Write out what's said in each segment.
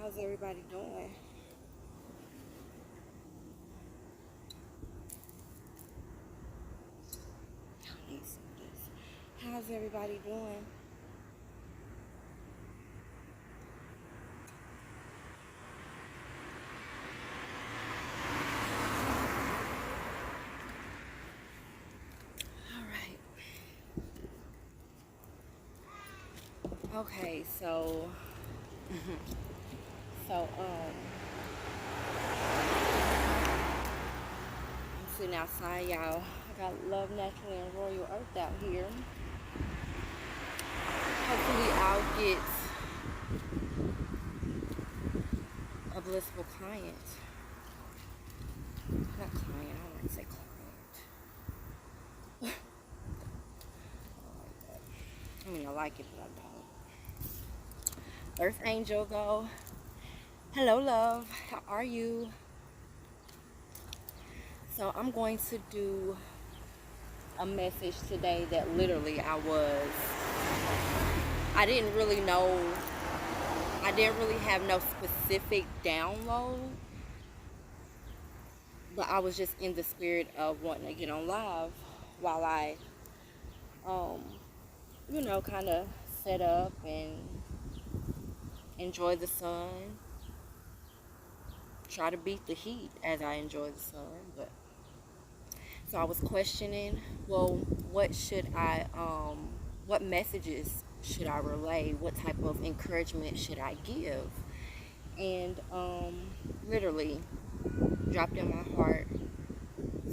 How's everybody doing? I need some of this. How's everybody doing? All right. Okay, so so I'm sitting outside, y'all. I got Love Naturally and Royal Earth out here. Hopefully I'll get a blissful client. Not client, I don't want to say client. I mean, I like it, but I don't. Earth Angel, though. Hello, love. How are you? So I'm going to do a message today that literally I didn't really know. I didn't really have no specific download, but I was just in the spirit of wanting to get on live while I, kind of set up and enjoy the sun. Try to beat the heat as I enjoy the sun. But so I was questioning, well, what messages should I relay? What type of encouragement should I give? And literally dropped in my heart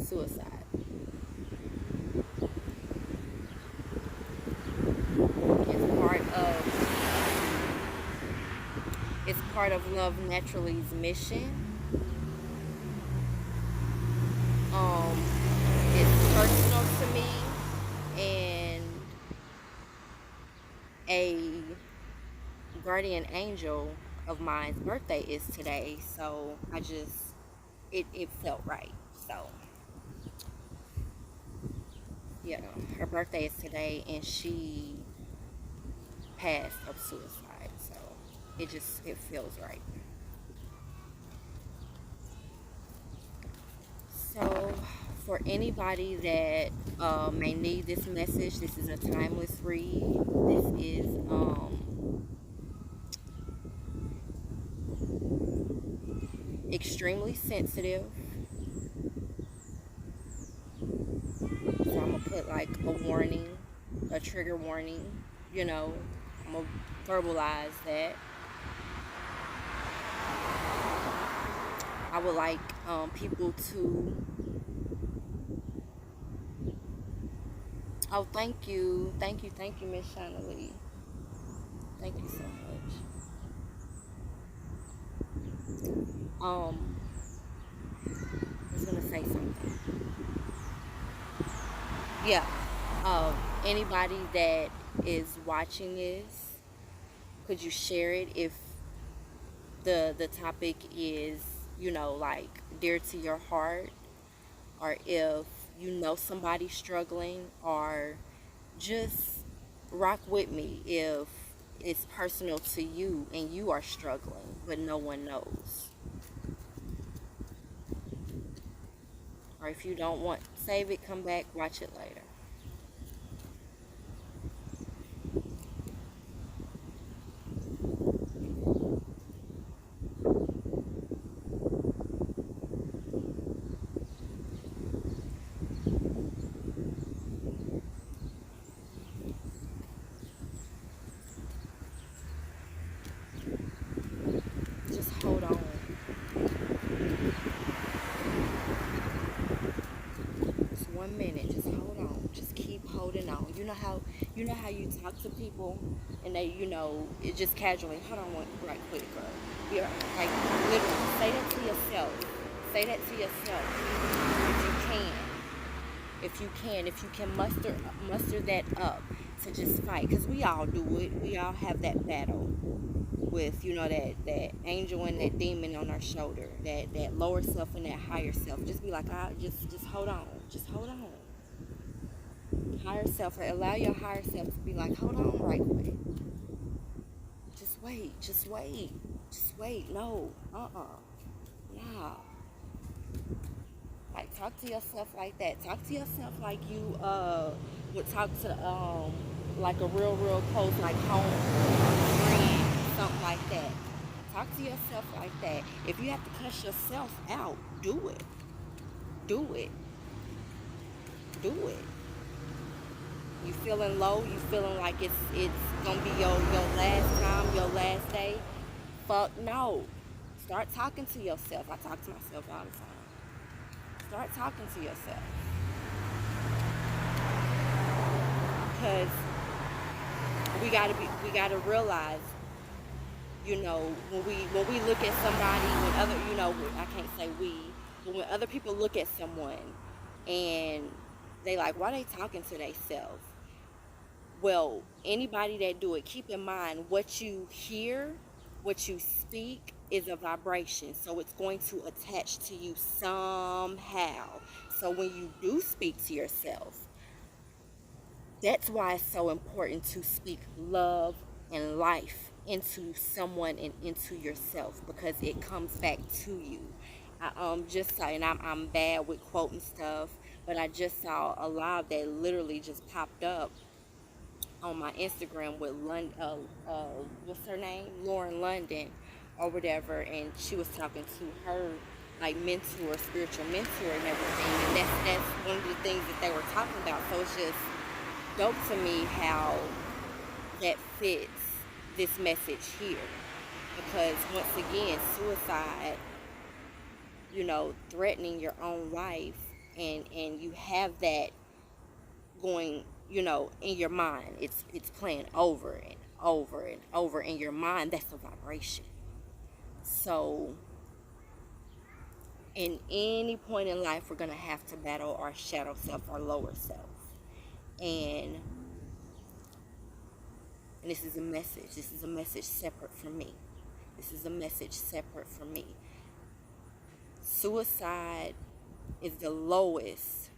suicide. It's part of Love Naturally's mission. It's personal to me, and a guardian angel of mine's birthday is today, so it felt right. So yeah, her birthday is today, and she passed of suicide, so it feels right. So for anybody that may need this message, this is a timeless read. This is extremely sensitive. So I'm gonna put like a warning, a trigger warning, I'm gonna verbalize that. I would like people to... Oh, thank you, Miss Shauna Lee. Thank you so much. I was gonna say something. Yeah. Anybody that is watching this, could you share it if the topic is, like dear to your heart, or if somebody struggling, or just rock with me if it's personal to you and you are struggling but no one knows. Or if you don't want, save it, come back, watch it later. Hold on. Just 1 minute. Just hold on. Just keep holding on. You know how you talk to people and they, it just casually, hold on right quick, girl. You're like literally say that to yourself. Say that to yourself. If you can muster that up to just fight, because we all do it. We all have that battle with that angel and that demon on our shoulder, that lower self and that higher self. Just be like, just hold on, higher self. Allow your higher self to be like, hold on right quick, just wait, Just wait. No. Nah. Like, talk to yourself like that. Talk to yourself like you would talk to like a real close, like home friend, something like that. Talk to yourself like that. If you have to cuss yourself out, do it. Do it. Do it. You feeling low, you feeling like it's gonna be your last time, your last day. Fuck no. Start talking to yourself. I talk to myself all the time. Start talking to yourself. Because we gotta realize, when we look at somebody, when other, I can't say we, but when other people look at someone and they like, why they talking to themselves? Well, anybody that do it, keep in mind what you hear, what you speak is a vibration. So it's going to attach to you somehow. So when you do speak to yourself, that's why it's so important to speak love and life into someone and into yourself, because it comes back to you. I just saw, and I'm bad with quoting stuff, but I just saw a live that literally just popped up on my Instagram with what's her name, Lauren London or whatever, and she was talking to her like mentor, spiritual mentor, and everything, and that's one of the things that they were talking about. So it's just dope to me how that fits this message here, because once again, suicide, threatening your own life, and you have that going, in your mind. It's playing over and over and over in your mind. That's a vibration. So in any point in life, we're going to have to battle our shadow self, our lower self. And this is a message. This is a message separate from me. This is a message separate from me. Suicide is the lowest,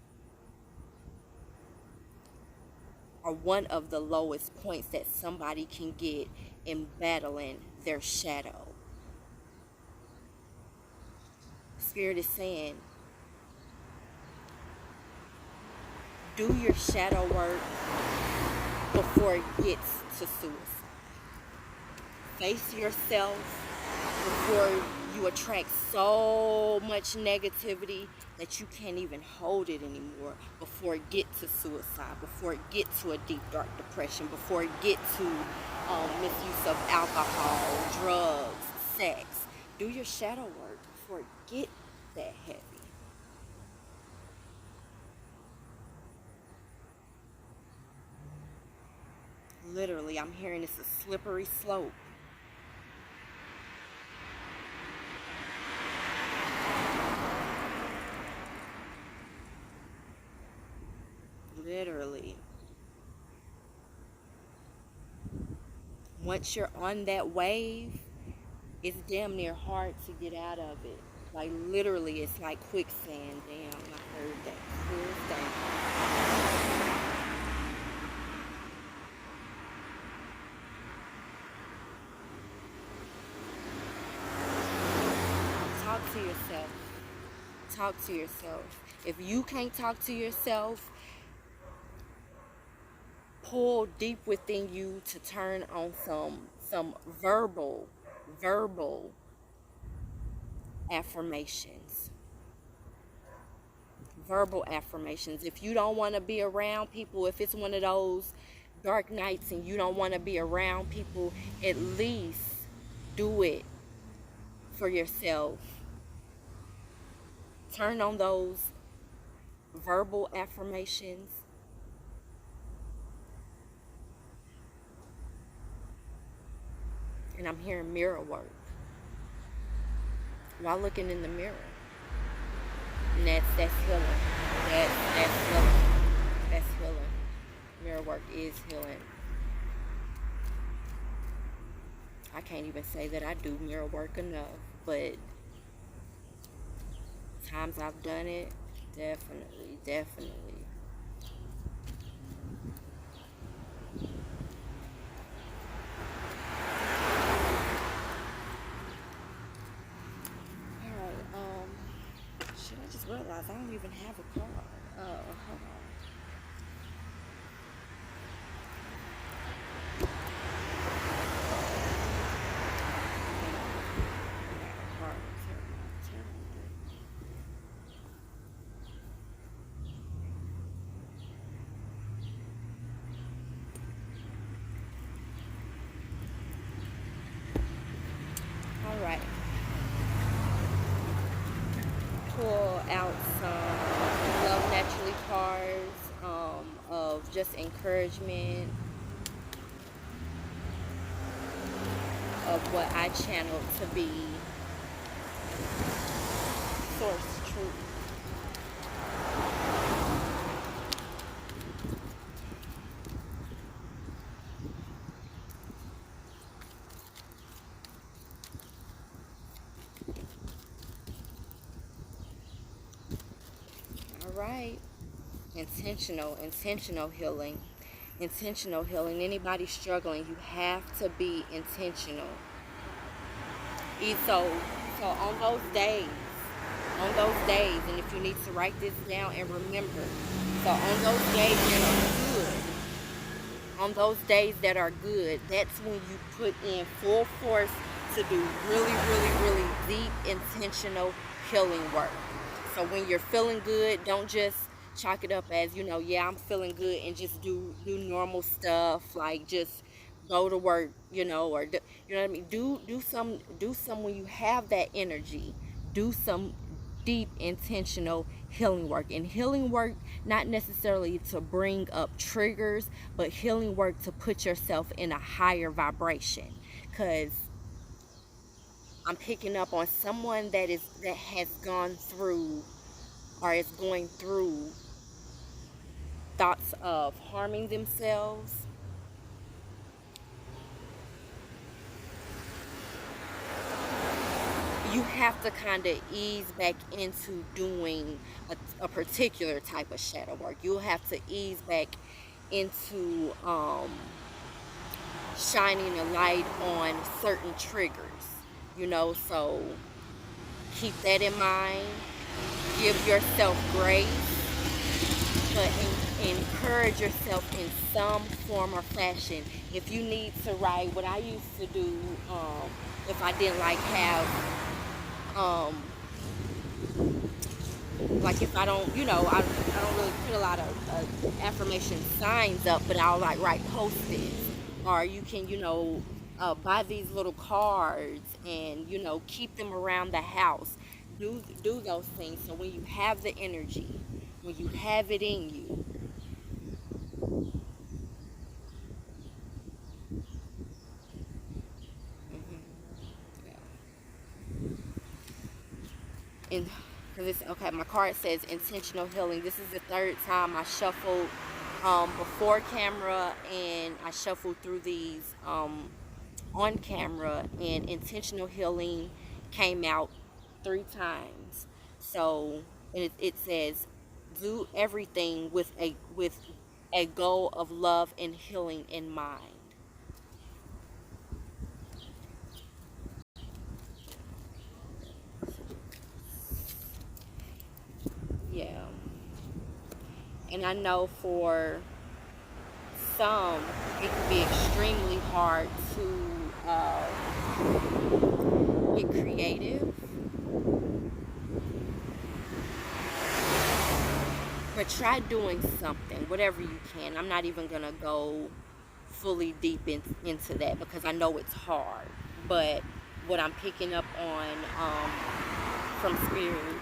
or one of the lowest points that somebody can get in battling their shadow. Spirit is saying, do your shadow work before it gets to suicide. Face yourself before you attract so much negativity that you can't even hold it anymore, before it gets to suicide, before it gets to a deep dark depression, before it gets to misuse of alcohol, drugs, sex. Do your shadow work before it gets that heavy. Literally, I'm hearing it's a slippery slope. Literally. Once you're on that wave, it's damn near hard to get out of it. Like, literally, it's like quicksand. Damn, I heard that clear as day. Talk to yourself. Talk to yourself. If you can't talk to yourself, pull deep within you to turn on some verbal affirmations. Verbal affirmations. If you don't want to be around people, if it's one of those dark nights and you don't want to be around people, at least do it for yourself. Turn on those verbal affirmations. And I'm hearing mirror work while looking in the mirror. And that's healing. That's healing. That's healing. Mirror work is healing. I can't even say that I do mirror work enough, but times I've done it, definitely. just realized I don't even have a card. Oh, hold on. All right. Pull out some Love Naturally cards of just encouragement of what I channeled to be source truth. All right. Intentional healing. Intentional healing. Anybody struggling, you have to be intentional. So on those days, and if you need to write this down and remember, so on those days that are good, that's when you put in full force to do really, really, really deep, intentional healing work. So when you're feeling good, don't just chalk it up as, yeah, I'm feeling good, and just do normal stuff, like just go to work, or you know what I mean. Do some when you have that energy. Do some deep, intentional healing work. And healing work, not necessarily to bring up triggers, but healing work to put yourself in a higher vibration. Because I'm picking up on someone that has gone through, or is going through, thoughts of harming themselves. You have to kind of ease back into doing a particular type of shadow work. You'll have to ease back into shining a light on certain triggers, so keep that in mind. Give yourself grace, but encourage yourself in some form or fashion. If you need to write, what I used to do, if I didn't like if I don't, I don't really put a lot of affirmation signs up, but I'll write post-its, or you can, buy these little cards and, keep them around the house. Do those things, so when you have the energy, when you have it in you. And this, okay, my card says intentional healing. This is the third time I shuffled before camera, and I shuffled through these on camera, and intentional healing came out 3 times. So, and it says, do everything with a goal of love and healing in mind. Yeah. And I know for some, it can be extremely hard to get creative. But try doing something, whatever you can. I'm not even going to go fully deep into that, because I know it's hard. But what I'm picking up on from Spirit,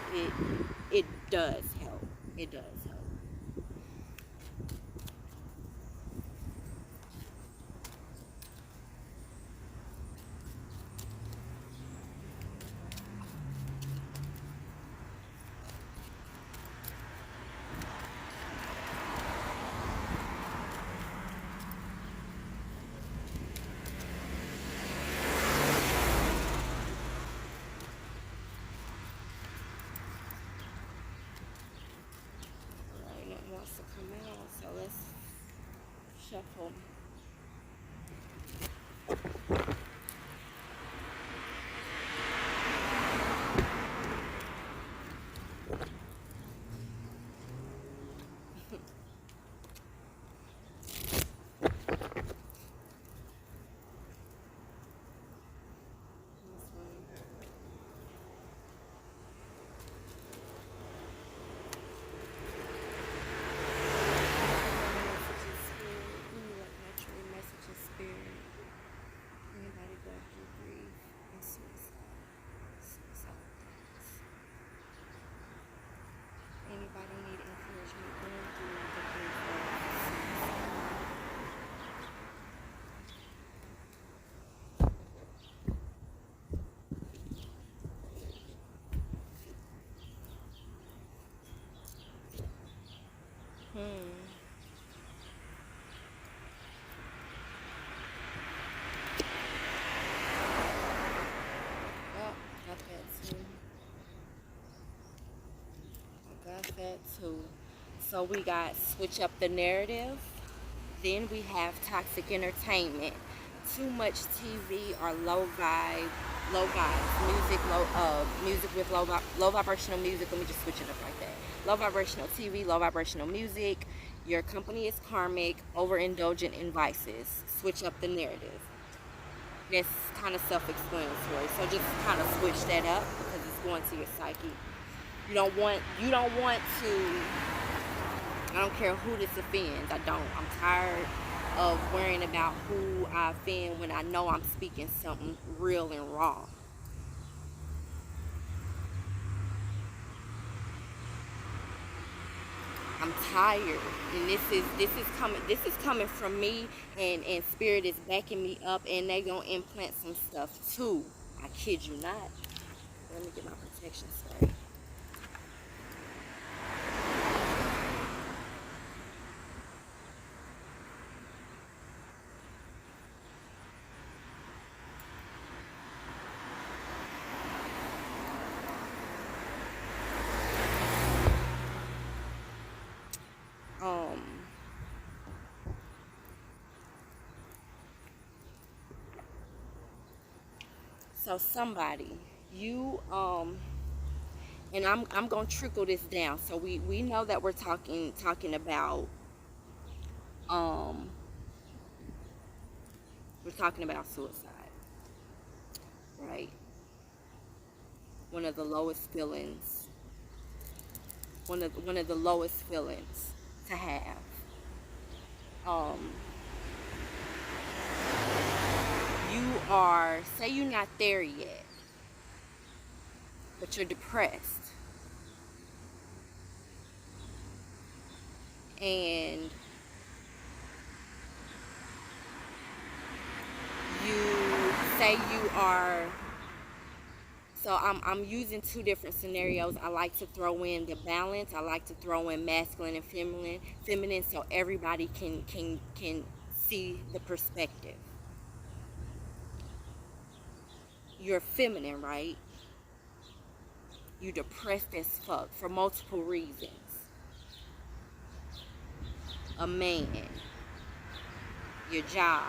it does help. It does help. Wants to come out, so let's shuffle. that too. So we got switch up the narrative. Then we have toxic entertainment. Too much TV or low vibes, music with low vibrational music. Let me just switch it up like that. Low vibrational TV, low vibrational music. Your company is karmic, overindulgent in vices. Switch up the narrative. That's kind of self-explanatory. So just kind of switch that up because it's going to your psyche. You don't want to. I don't care who this offends. I don't. I'm tired of worrying about who I offend when I know I'm speaking something real and raw. I'm tired, and this is coming from me, and spirit is backing me up, and they gonna implant some stuff too. I kid you not. Let me get my protection spray. So somebody, you and I'm gonna trickle this down. So we know that we're talking about um we're talking about suicide, right? One of the lowest feelings, one of the lowest feelings to have. Um you are, say you're not there yet, but you're depressed, and you say you are. So I'm using two different scenarios. I like to throw in the balance. I like to throw in masculine and feminine, so everybody can see the perspective. You're feminine, right? You depressed as fuck for multiple reasons. A man, your job,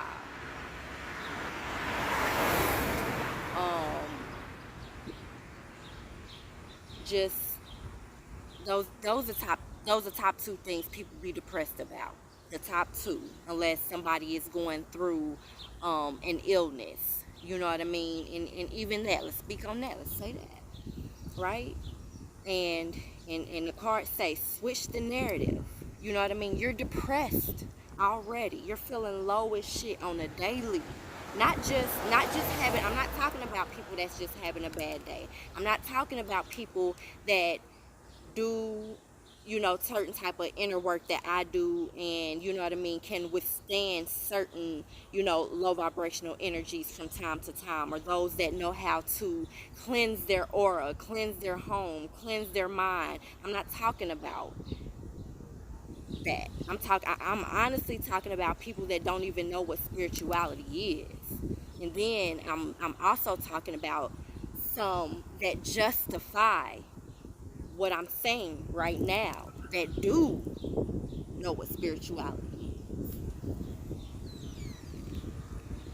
um, just those are top two things people be depressed about. The top two, unless somebody is going through an illness. You know what I mean? And even that, let's speak on that. Let's say that, right? And the card say switch the narrative. You know what I mean? You're depressed already. You're feeling low as shit on a daily. Not just having. I'm not talking about people that's just having a bad day. I'm not talking about people that do, certain type of inner work that I do, and you know what I mean, can withstand certain, low vibrational energies from time to time, or those that know how to cleanse their aura, cleanse their home, cleanse their mind. I'm not talking about that. I'm honestly talking about people that don't even know what spirituality is. And then I'm also talking about some that justify what I'm saying right now, that do know what spirituality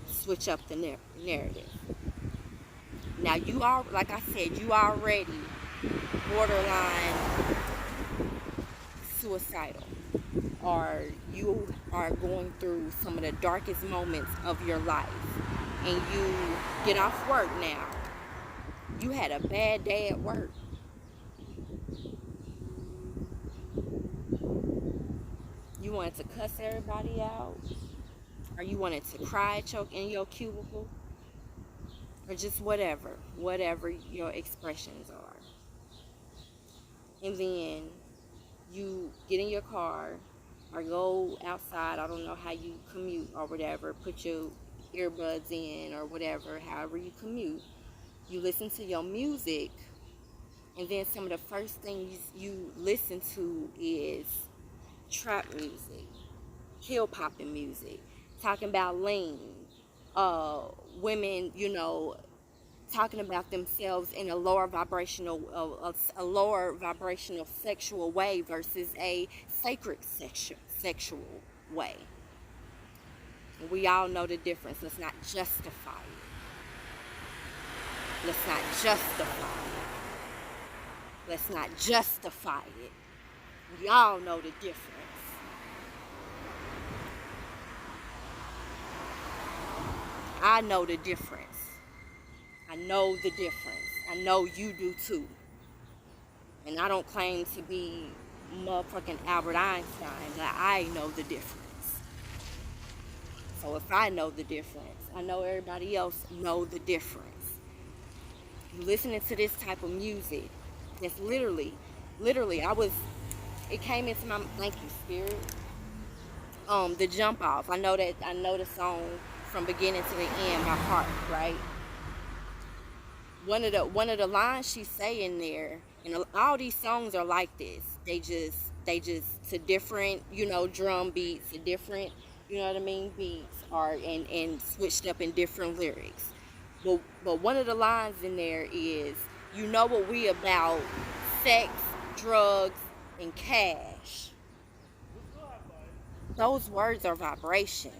is. Switch up the narrative. Now you are, like I said, you already borderline suicidal, or you are going through some of the darkest moments of your life, and you get off work now. You had a bad day at work. You wanted to cuss everybody out, or you wanted to cry in your cubicle, or just whatever your expressions are. And then you get in your car or go outside. I don't know how you commute or whatever. Put your earbuds in or whatever, however you commute. You listen to your music, and then some of the first things you listen to is trap music, hill popping music, talking about lean, women, talking about themselves in a lower vibrational, a lower vibrational sexual way versus a sacred sexual way. We all know the difference. Let's not justify it. Let's not justify it. Let's not justify it. We all know the difference. I know the difference. I know the difference. I know you do too. And I don't claim to be motherfucking Albert Einstein, but I know the difference. So if I know the difference, I know everybody else know the difference. You listening to this type of music, that's literally, it came into my, thank you, Spirit. The Jump Off. I know the song from beginning to the end by heart, right? One of the lines she say in there, and all these songs are like this. They just to different, drum beats, to different, beats are and switched up in different lyrics. But one of the lines in there is, you know what we about, sex, drugs, and cash. Those words are vibrations.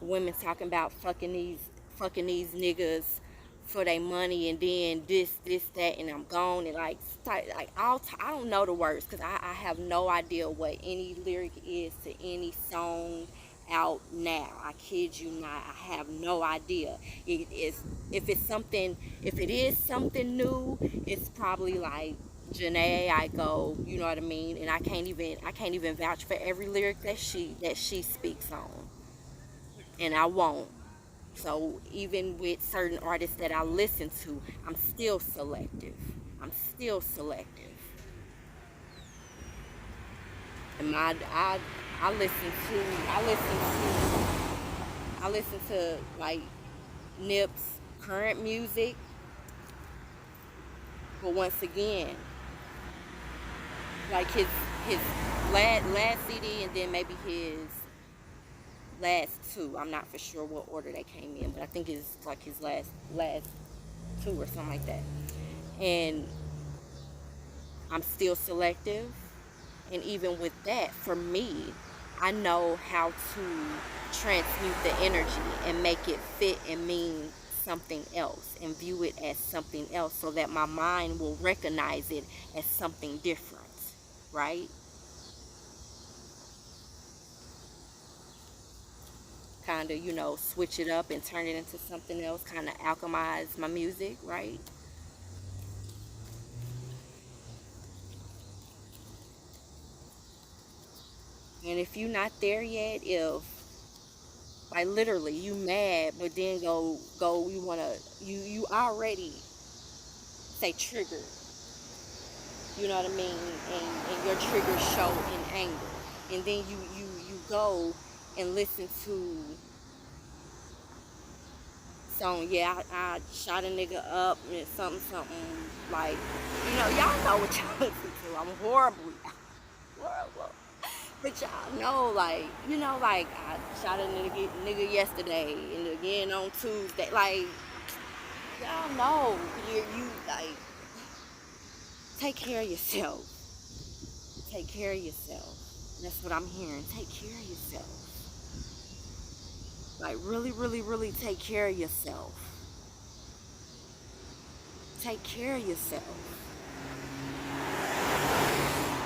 Women talking about fucking these niggas for their money, and then this, that, and I'm gone, and I don't know the words because I have no idea what any lyric is to any song out now. I kid you not, I have no idea. It is if it is something new, it's probably like Janae Aiko, you know what I mean, and I can't even vouch for every lyric that she speaks on, and I won't. So even with certain artists that I listen to, I'm still selective. And I listen to like Nip's current music, but once again, like his last CD, and then maybe his last two. I'm not for sure what order they came in, but I think it's like his last two or something like that. And I'm still selective, and even with that, for me, I know how to transmute the energy and make it fit and mean something else, and view it as something else, so that my mind will recognize it as something different, right? Kind of, switch it up and turn it into something else, kind of alchemize my music, right? And if you're not there yet, if like literally you mad, but then you wanna, you already say triggered, you know what I mean, and your triggers show in anger, and then you go and listen to song, yeah, I shot a nigga up and something, like, y'all know what y'all listen to. I'm horrible. But y'all know, like, like, I shot a nigga yesterday and again on Tuesday. Like, y'all know, you like, take care of yourself. Take care of yourself. That's what I'm hearing. Take care of yourself. Like, really, really, really take care of yourself. Take care of yourself.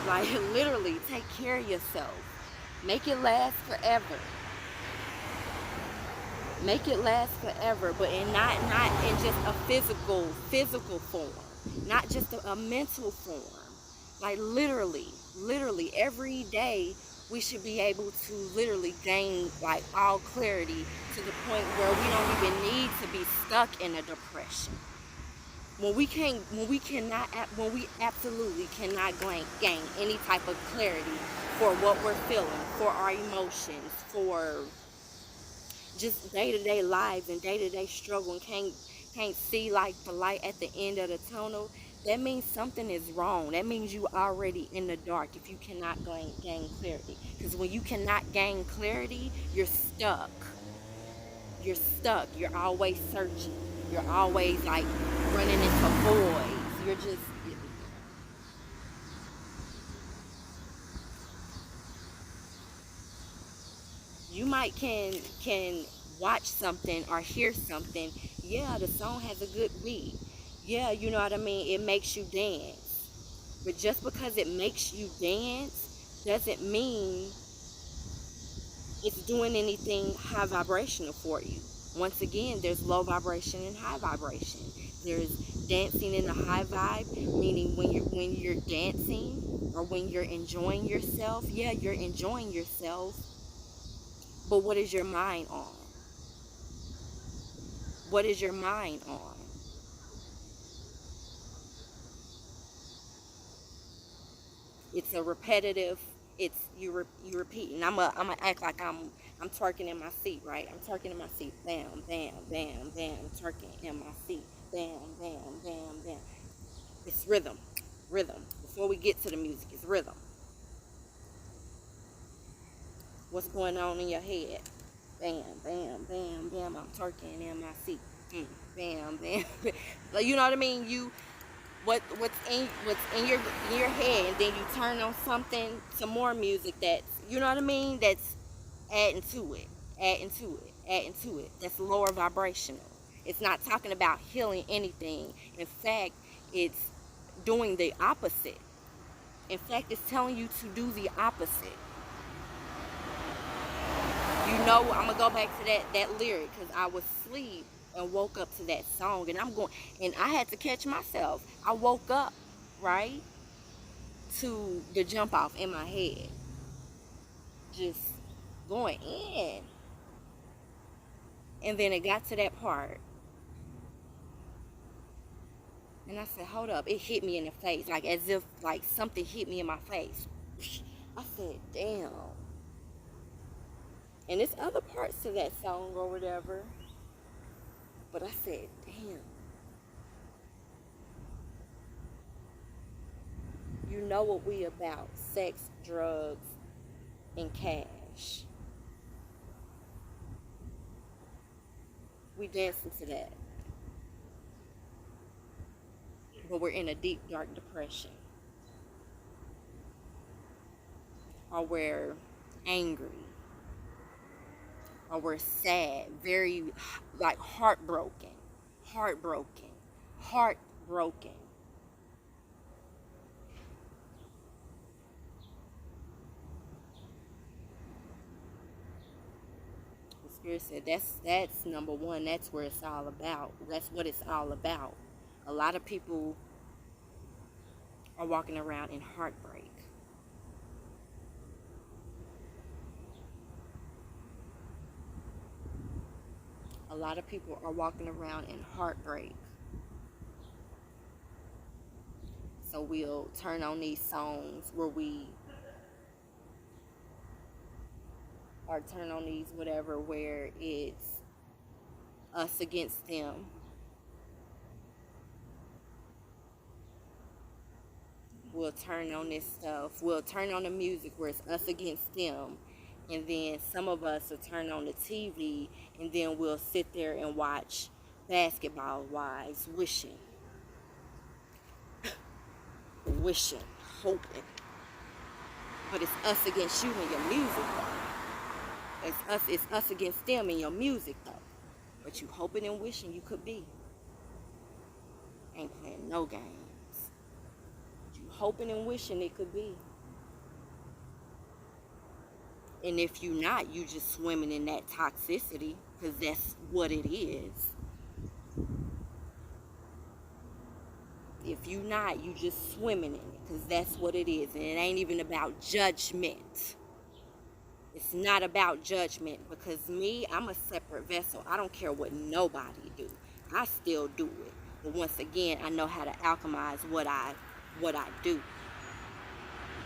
Like, literally, take care of yourself. Make it last forever. Make it last forever, but not in just a physical form. Not just a mental form. Like, literally, every day, we should be able to literally gain like all clarity to the point where we don't even need to be stuck in a depression. When we absolutely cannot gain any type of clarity for what we're feeling, for our emotions, for just day-to-day lives and day-to-day struggle, and can't see like the light at the end of the tunnel, that means something is wrong. That means you already in the dark if you cannot gain clarity. Because when you cannot gain clarity, you're stuck. You're stuck. You're always searching. You're always like running into voids. You're just, you might can watch something or hear something. Yeah, the song has a good beat. Yeah, you know what I mean? It makes you dance. But just because it makes you dance doesn't mean it's doing anything high vibrational for you. Once again, there's low vibration and high vibration. There's dancing in a high vibe, meaning when you're dancing or when you're enjoying yourself. Yeah, you're enjoying yourself, but what is your mind on? What is your mind on? It's a repetitive. It's you repeating. I'm act like I'm twerking in my seat, right? I'm twerking in my seat. Bam, bam, bam, bam. Twerking in my seat. Bam, bam, bam, bam. It's rhythm, rhythm. Before we get to the music, it's rhythm. What's going on in your head? Bam, bam, bam, bam. I'm twerking in my seat. Bam, bam. Like, you know what I mean? What's in your head, and then you turn on something, some more music that's, you know what I mean, that's adding to it, adding to it, adding to it. That's lower vibrational. It's not talking about healing anything. In fact, it's doing the opposite. In fact, it's telling you to do the opposite. You know, I'm gonna go back to that lyric because I was asleep and woke up to that song, and I had to catch myself. I woke up, right, to the jump off in my head, just going in, and then it got to that part, and I said, "Hold up!" It hit me in the face, like as if like something hit me in my face. I said, "Damn!" And there's other parts to that song or whatever, but I said, "Damn." You know what we about? Sex, drugs, and cash. We dancing to that. But we're in a deep, dark depression. Or we're angry. Or we're sad. Very, like, heartbroken. Heartbroken. Heartbroken. The Spirit said that's number one. That's where it's all about. That's what it's all about. A lot of people are walking around in heartbreak. A lot of people are walking around in heartbreak. So we'll turn on these songs where we or turn on these whatever where it's us against them. We'll turn on this stuff. We'll turn on the music where it's us against them. And then some of us will turn on the TV, and then we'll sit there and watch Basketball Wives, wishing, hoping. But it's us against you and your music though. It's us against them and your music though. But you hoping and wishing you could be. Ain't playing no games. You hoping and wishing it could be. And if you not, you just swimming in that toxicity, because that's what it is. If you not, you just swimming in it, because that's what it is. And it ain't even about judgment. It's not about judgment, because me, I'm a separate vessel. I don't care what nobody do. I still do it. But once again, I know how to alchemize what I do.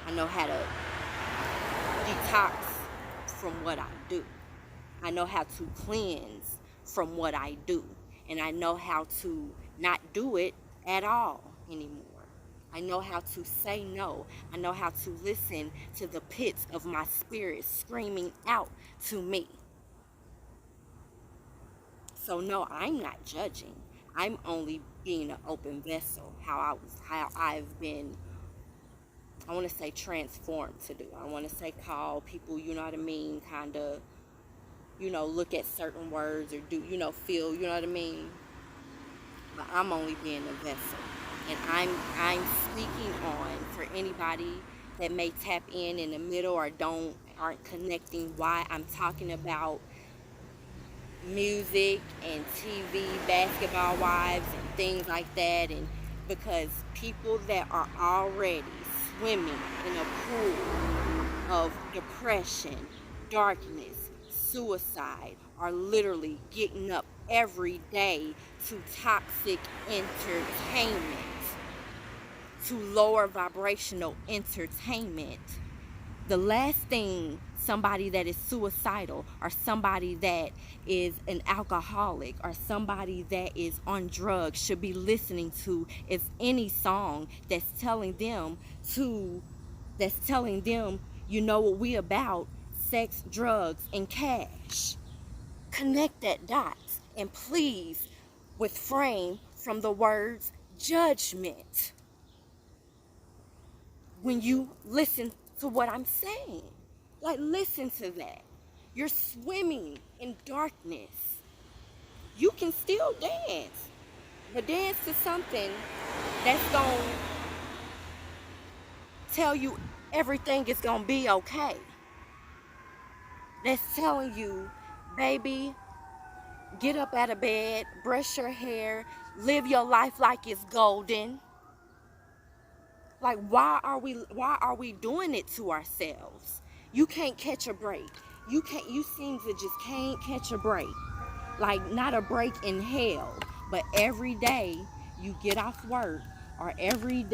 I know how to detox from what I do. I know how to cleanse from what I do. And I know how to not do it at all. anymore. I know how to say no. I know how to listen to the pits of my spirit screaming out to me. So no, I'm not judging. I'm only being an open vessel. How I've been, I want to say transformed to do. I want to say call people, you know what I mean, kind of, look at certain words or do, feel, you know what I mean. But I'm only being a vessel, and I'm speaking on for anybody that may tap in the middle or aren't connecting why I'm talking about music and TV, basketball wives, and things like that. And because people that are already swimming in a pool of depression, darkness, suicide are literally getting up every day to toxic entertainment, to lower vibrational entertainment. The last thing somebody that is suicidal or somebody that is an alcoholic or somebody that is on drugs should be listening to is any song that's telling them, you know what we about, sex, drugs, and cash. Connect that dots, and please refrain from the words judgment when you listen to what I'm saying. Like, listen to that. You're swimming in darkness. You can still dance, but dance to something that's going to tell you everything is going to be okay. That's telling you, baby, get up out of bed, brush your hair, live your life like it's golden. Like, why are we doing it to ourselves? You can't catch a break. You seem to just can't catch a break. Like, not a break in hell, but every day you get off work or every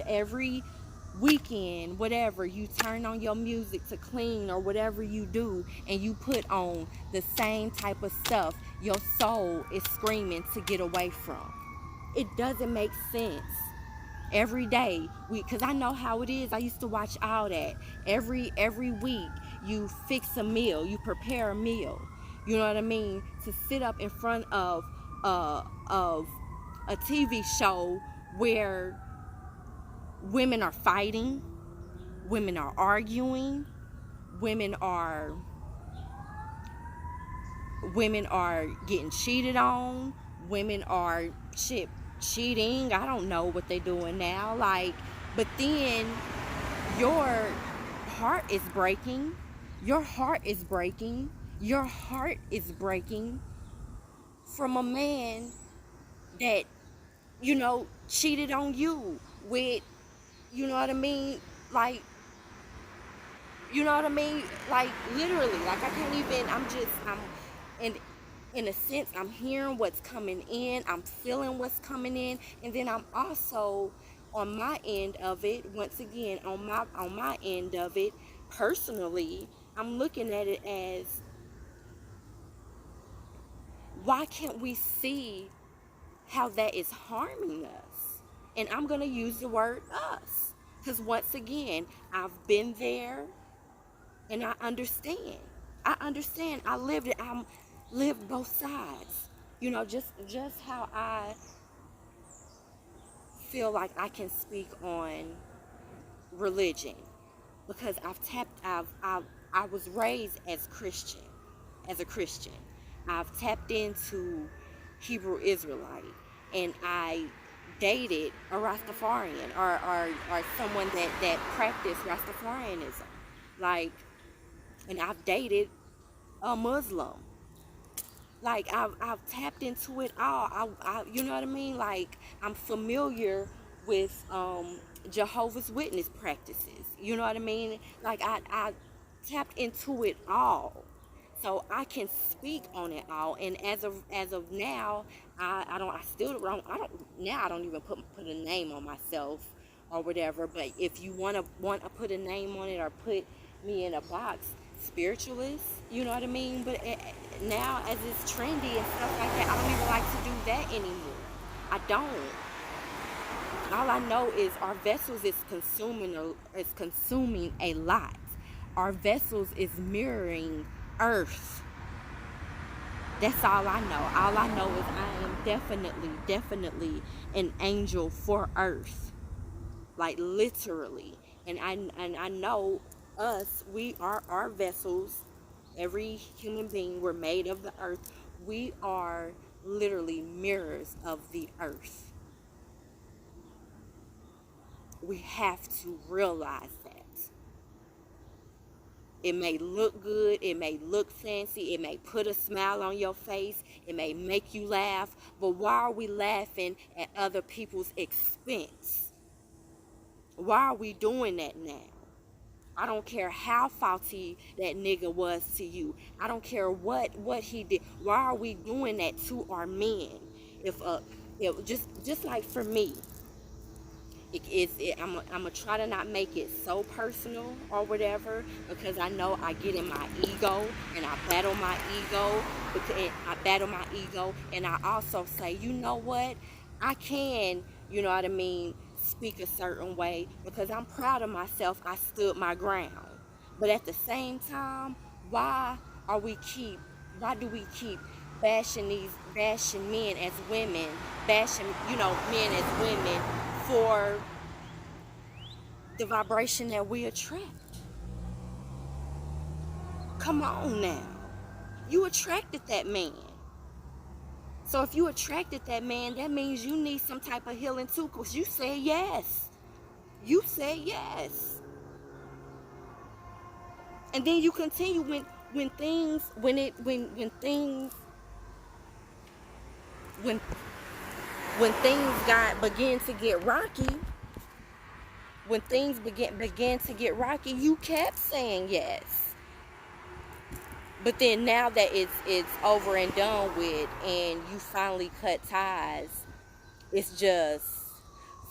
weekend, whatever, you turn on your music to clean or whatever you do, and you put on the same type of stuff your soul is screaming to get away from. It doesn't make sense. Every day, because I know how it is. I used to watch all that. Every week, you fix a meal, you prepare a meal. You know what I mean? To sit up in front of a TV show where women are fighting, women are arguing, women are getting cheated on, women are cheating. I don't know what they're doing now. Like, but then your heart is breaking. Your heart is breaking. Your heart is breaking from a man that, cheated on you with, you know what I mean? Like, you know what I mean? Like, literally, like, I can't even, in a sense, I'm hearing what's coming in, I'm feeling what's coming in, and then I'm also on my end of it, once again, on my end of it, personally, I'm looking at it as, why can't we see how that is harming us? And I'm going to use the word us, because once again, I've been there, and I understand. I lived it. I lived both sides. Just how I feel like I can speak on religion, because I was raised as a Christian. I've tapped into Hebrew Israelite, and I dated a Rastafarian or someone that practiced Rastafarianism. Like, and I've dated a Muslim. Like, I've tapped into it all. You know what I mean? Like, I'm familiar with Jehovah's Witness practices. You know what I mean? Like, I tapped into it all, so I can speak on it all. And as of now, I don't even put a name on myself or whatever. But if you want to put a name on it or put me in a box, spiritualist, you know what I mean? But now, as it's trendy and stuff like that, I don't even like to do that anymore. I don't. All I know is our vessels is consuming a lot. Our vessels is mirroring Earth. That's all I know. All I know is I am definitely an angel for Earth. Like literally. And I know us, we are our vessels. Every human being, we're made of the earth. We are literally mirrors of the earth. We have to realize that. It may look good, it may look fancy, it may put a smile on your face, it may make you laugh, but why are we laughing at other people's expense? Why are we doing that now? I don't care how faulty that nigga was to you. I don't care what he did. Why are we doing that to our men? If just like for me, I'm gonna try to not make it so personal or whatever, because I know I get in my ego and I battle my ego, and I also say, you know what, I can, you know what I mean, speak a certain way because I'm proud of myself. I stood my ground. But at the same time, why are we keep why do we keep bashing men as women, bashing, men as women for the vibration that we attract? Come on now. You attracted that man. So if you attracted that man, that means you need some type of healing too, because you said yes. You said yes. And then you continue when things when things begin to get rocky, began to get rocky, you kept saying yes. But then now that it's over and done with, and you finally cut ties, it's just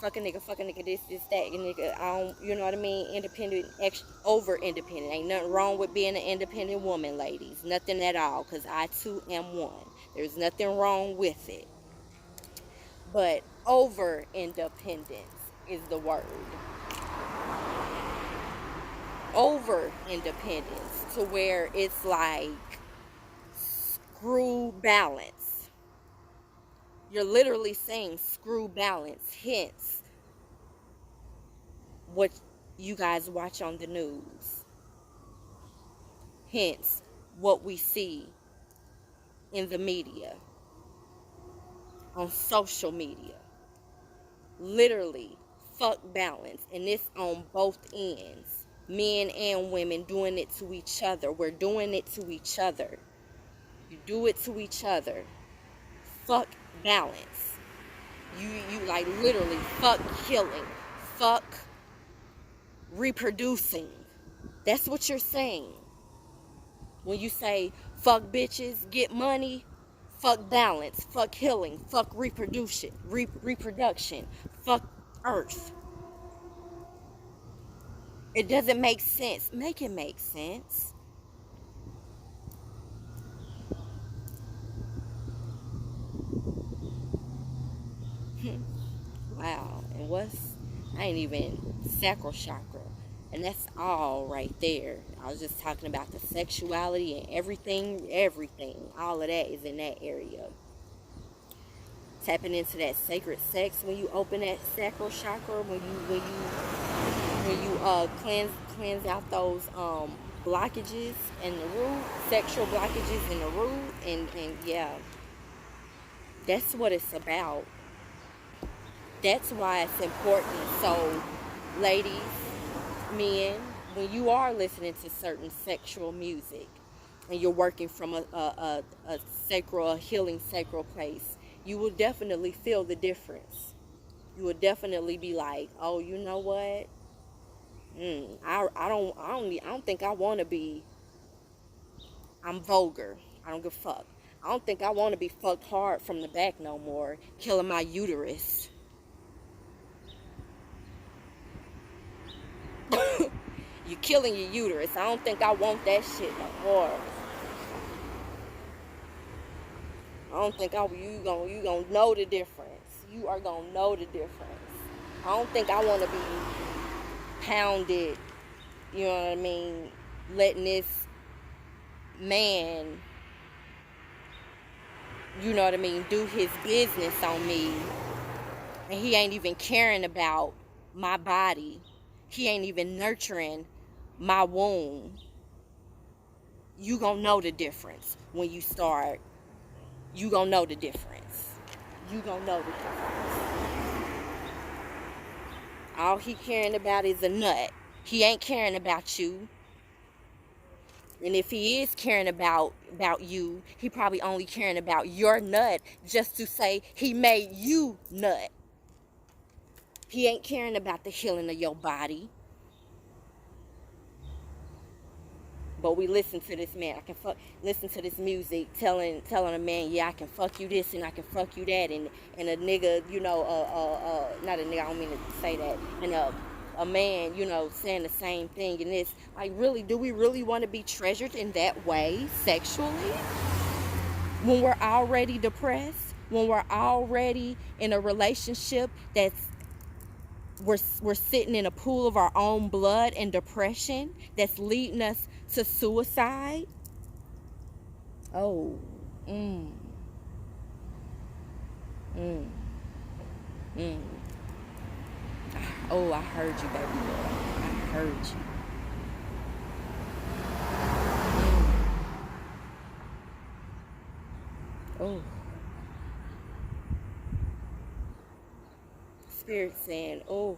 fuck a nigga, this, that, nigga. I don't, you know what I mean? Independent, over independent. Ain't nothing wrong with being an independent woman, ladies. Nothing at all, because I too am one. There's nothing wrong with it. But over independence is the word. Over independence, to where it's like screw balance. You're literally saying screw balance, hence what you guys watch on the news, hence what we see in the media, on social media. Literally, fuck balance, and it's on both ends. Men and women doing it to each other. We're doing it to each other. You do it to each other. Fuck balance. You like literally fuck killing. Fuck reproducing. That's what you're saying. When you say fuck bitches, get money, fuck balance, fuck healing, fuck reproduction, fuck earth. It doesn't make sense. Make it make sense. Wow. And I ain't even sacral chakra. And that's all right there. I was just talking about the sexuality and everything. All of that is in that area. Tapping into that sacred sex when you open that sacral chakra, when you cleanse out those blockages in the root, sexual blockages in the root, and yeah, that's what it's about. That's why it's important. So, ladies, men, when you are listening to certain sexual music and you're working from a healing sacral place, you will definitely feel the difference. You will definitely be like, oh, you know what? I don't think I want to be. I'm vulgar. I don't give a fuck. I don't think I want to be fucked hard from the back no more, killing my uterus. You're killing your uterus. I don't think I want that shit no more. I don't think you gonna know the difference. You are gonna know the difference. I don't think I want to be pounded, you know what I mean, letting this man, you know what I mean, do his business on me, and he ain't even caring about my body. He ain't even nurturing my womb. You gonna know the difference when you start. You gonna know the difference. You gonna know the difference. All he caring about is a nut. He ain't caring about you. And if he is caring about you, he probably only caring about your nut just to say he made you nut. He ain't caring about the healing of your body. But we listen to this man. Listen to this music telling a man, yeah, I can fuck you this and I can fuck you that, and a nigga, you know, not a nigga, I don't mean to say that, and a man, you know, saying the same thing. And it's like, really, do we really want to be treasured in that way sexually? When we're already depressed, when we're already in a relationship that's we're sitting in a pool of our own blood and depression that's leading us to suicide. Oh, mm, mm, mm. Oh, I heard you, baby girl. I heard you. Oh, Spirit saying, oh,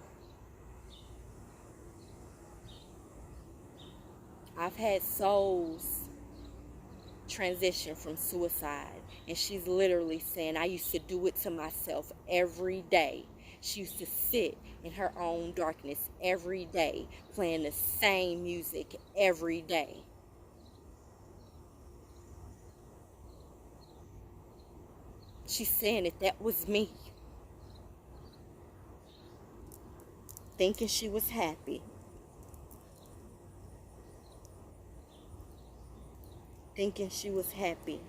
I've had souls transition from suicide, and she's literally saying, I used to do it to myself every day. She used to sit in her own darkness every day, playing the same music every day. She's saying that was me, thinking she was happy, thinking she was happy.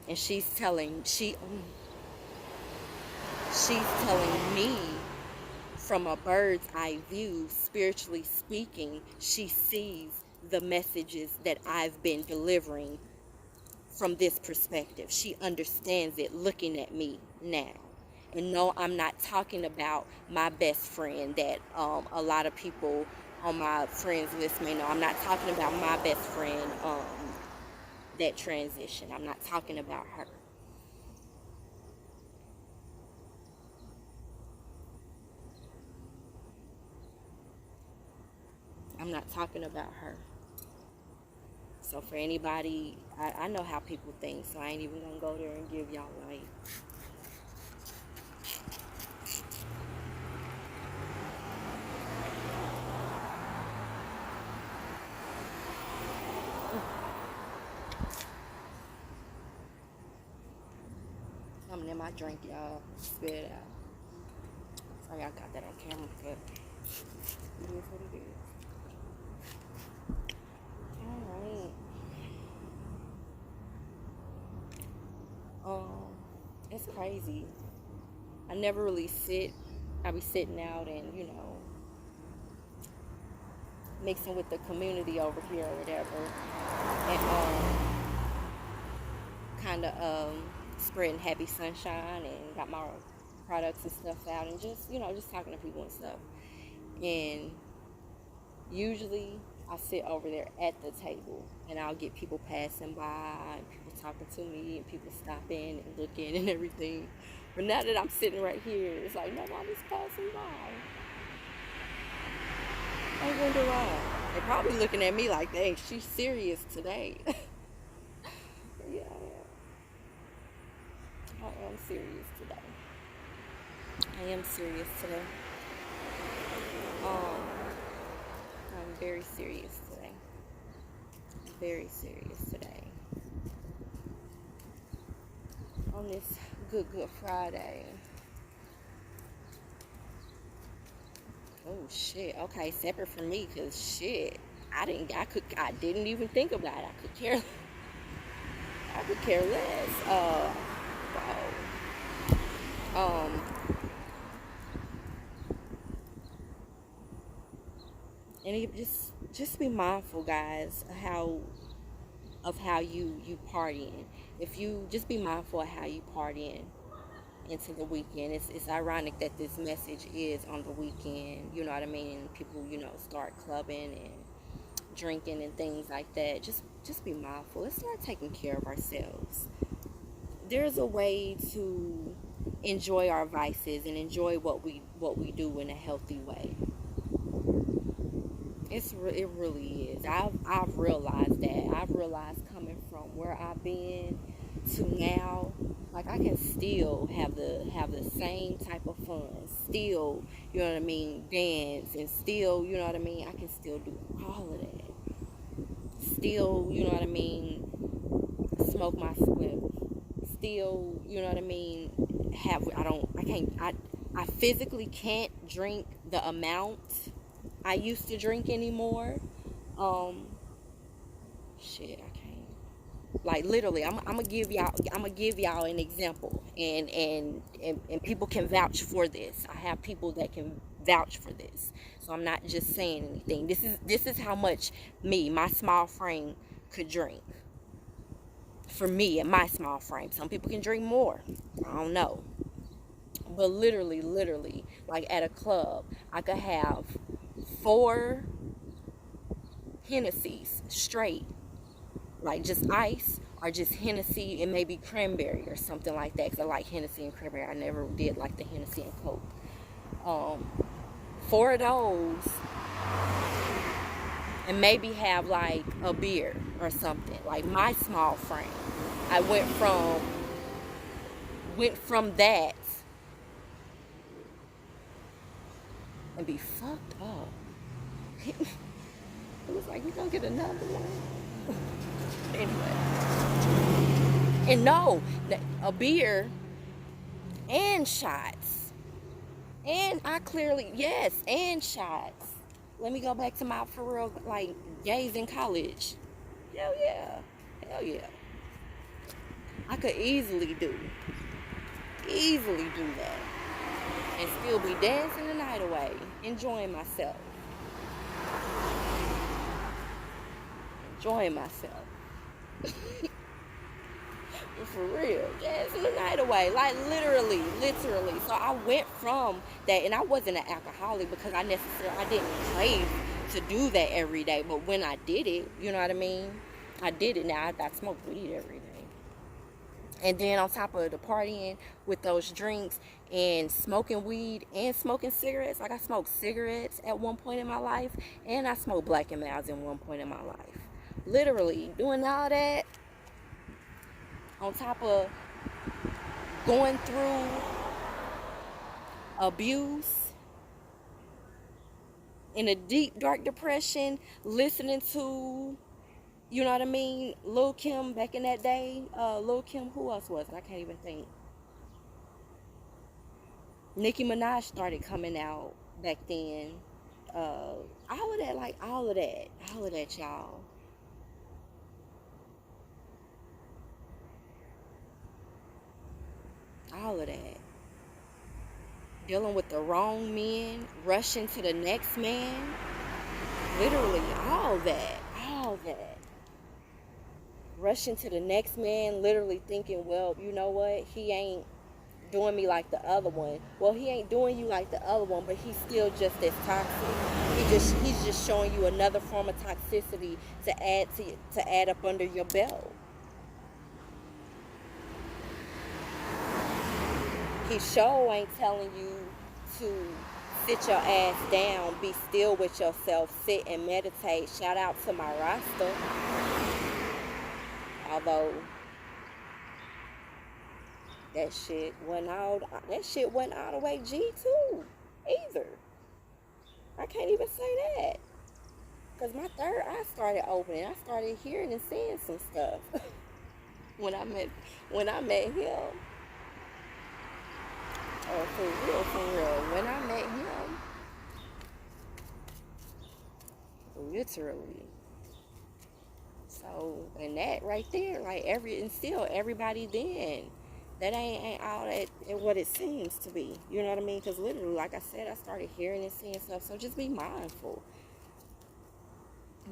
And she's telling me from a bird's eye view, spiritually speaking, she sees the messages that I've been delivering from this perspective. She understands it looking at me now. And no, I'm not talking about my best friend that a lot of people on my friends list may know. I'm not talking about my best friend that transition. I'm not talking about her. I'm not talking about her. So for anybody, I know how people think, so I ain't even gonna go there and give y'all like something in my drink, y'all. Spit it out. Sorry I got that on camera, but it is what it is. Alright. It's crazy. I never really sit. I be sitting out and, you know, mixing with the community over here or whatever. And kind of spreading happy sunshine and got my products and stuff out and just, you know, just talking to people and stuff. And usually I sit over there at the table and I'll get people passing by and people talking to me and people stopping and looking and everything. But now that I'm sitting right here, it's like nobody's passing by. I wonder why. They're probably looking at me like, dang, she's serious today. Yeah, I am serious today. I am serious today. I'm very serious today. Very serious today. On this Good Friday. Oh shit. Okay, separate from me, cause shit, I didn't even think about it. I could care less. Wow. And it just be mindful, guys, of how you partying. If you just be mindful of how you partying into the weekend. It's ironic that this message is on the weekend. You know what I mean? People, start clubbing and drinking and things like that. Just be mindful. Let's start taking care of ourselves. There's a way to enjoy our vices and enjoy what we do in a healthy way. It really is. I've realized that. I've realized coming from where I've been to now, like I can still have the same type of fun. Still, you know what I mean, dance, and still, you know what I mean, I can still do all of that. Still, you know what I mean, smoke my spliff. Still, you know what I mean, I physically can't drink the amount I used to drink anymore. Shit, I can't. Like literally, I'm gonna give y'all an example, and people can vouch for this. I have people that can vouch for this, so I'm not just saying anything. This is how much my small frame could drink. For me, in my small frame, some people can drink more. I don't know, but literally, like at a club, I could have 4 Hennessy's straight, like just ice, or just Hennessy and maybe cranberry or something like that, because I like Hennessy and cranberry. I never did like the Hennessy and Coke. 4 of those, and maybe have like a beer or something. Like my small frame, I went from that and be fucked up. It was like, you gonna get another one? Anyway. And no, a beer and shots. And yes, and shots. Let me go back to my, for real, like, days in college. Hell yeah. I could easily do that. And still be dancing the night away, enjoying myself. For real, dancing the night away, like literally. So I went from that, and I wasn't an alcoholic because I didn't crave to do that every day. But when I did it, you know what I mean, I did it. Now I smoke weed every day. And then on top of the partying with those drinks and smoking weed and smoking cigarettes, like I smoked cigarettes at one point in my life, and I smoked Black and Milds at one point in my life. Literally doing all that on top of going through abuse, in a deep, dark depression, listening to, you know what I mean, Lil' Kim back in that day. Lil' Kim, who else was it? I can't even think. Nicki Minaj started coming out back then. All of that, y'all. All of that. Dealing with the wrong men, rushing to the next man. Literally, all that. Rushing to the next man, literally thinking, well, you know what? He ain't doing me like the other one. Well, he ain't doing you like the other one, but he's still just as toxic. He's just showing you another form of toxicity to add up under your belt. He sure ain't telling you to sit your ass down, be still with yourself, sit and meditate. Shout out to my Rasta. Although that shit wasn't all the way G too either. I can't even say that, because my third eye started opening. I started hearing and seeing some stuff when I met him. Oh, for real. When I met him, literally. So, and that right there, like everybody then, that ain't all that what it seems to be. You know what I mean? Because literally, like I said, I started hearing and seeing stuff. So just be mindful.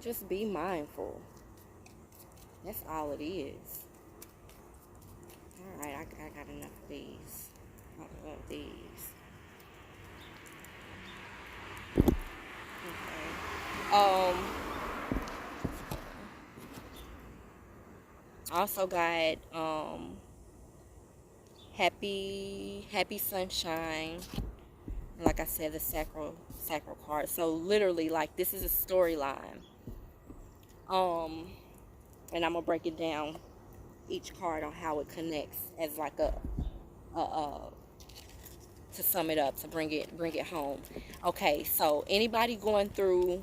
Just be mindful. That's all it is. Alright, I got enough of these. I love these. Okay. I also got happy sunshine. Like I said, the sacral card. So literally, like, this is a storyline. And I'm gonna break it down, each card, on how it connects as like a to sum it up, to bring it home. Okay, so anybody going through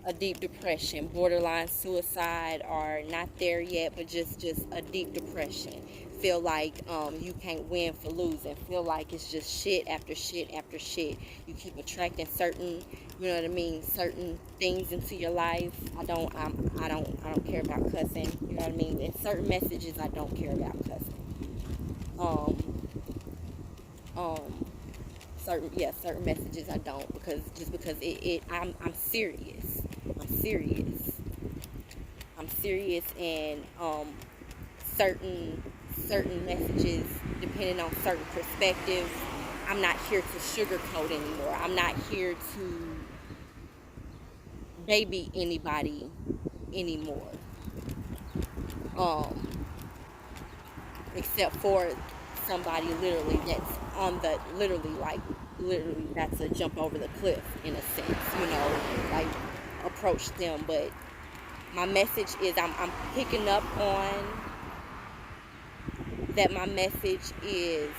a deep depression, borderline suicide, or not there yet, but just a deep depression, feel like you can't win for losing, feel like it's just shit after shit after shit, you keep attracting certain, you know what I mean, certain things into your life. I don't care about cussing, you know what I mean, and certain messages I don't care about cussing. Certain messages I don't, because I'm serious. I'm serious, and certain messages, depending on certain perspectives, I'm not here to sugarcoat anymore. I'm not here to baby anybody anymore. Except for somebody literally that's on the literally that's a jump over the cliff, in a sense, like, approach them. But my message is, I'm picking up on that. My message is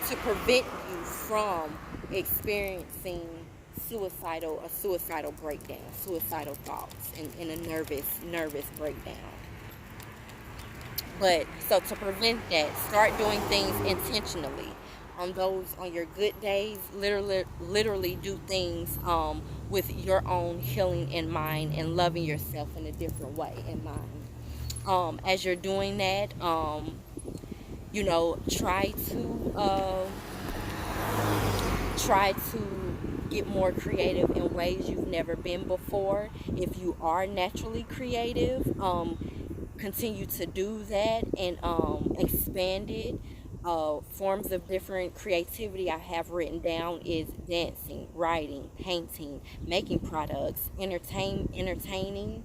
to prevent you from experiencing a suicidal breakdown, suicidal thoughts, and a nervous breakdown. But so to prevent that, start doing things intentionally. On your good days, literally do things with your own healing in mind, and loving yourself in a different way in mind. As you're doing that, try to get more creative in ways you've never been before. If you are naturally creative, continue to do that, and expand it. Forms of different creativity I have written down is dancing, writing, painting, making products, entertaining,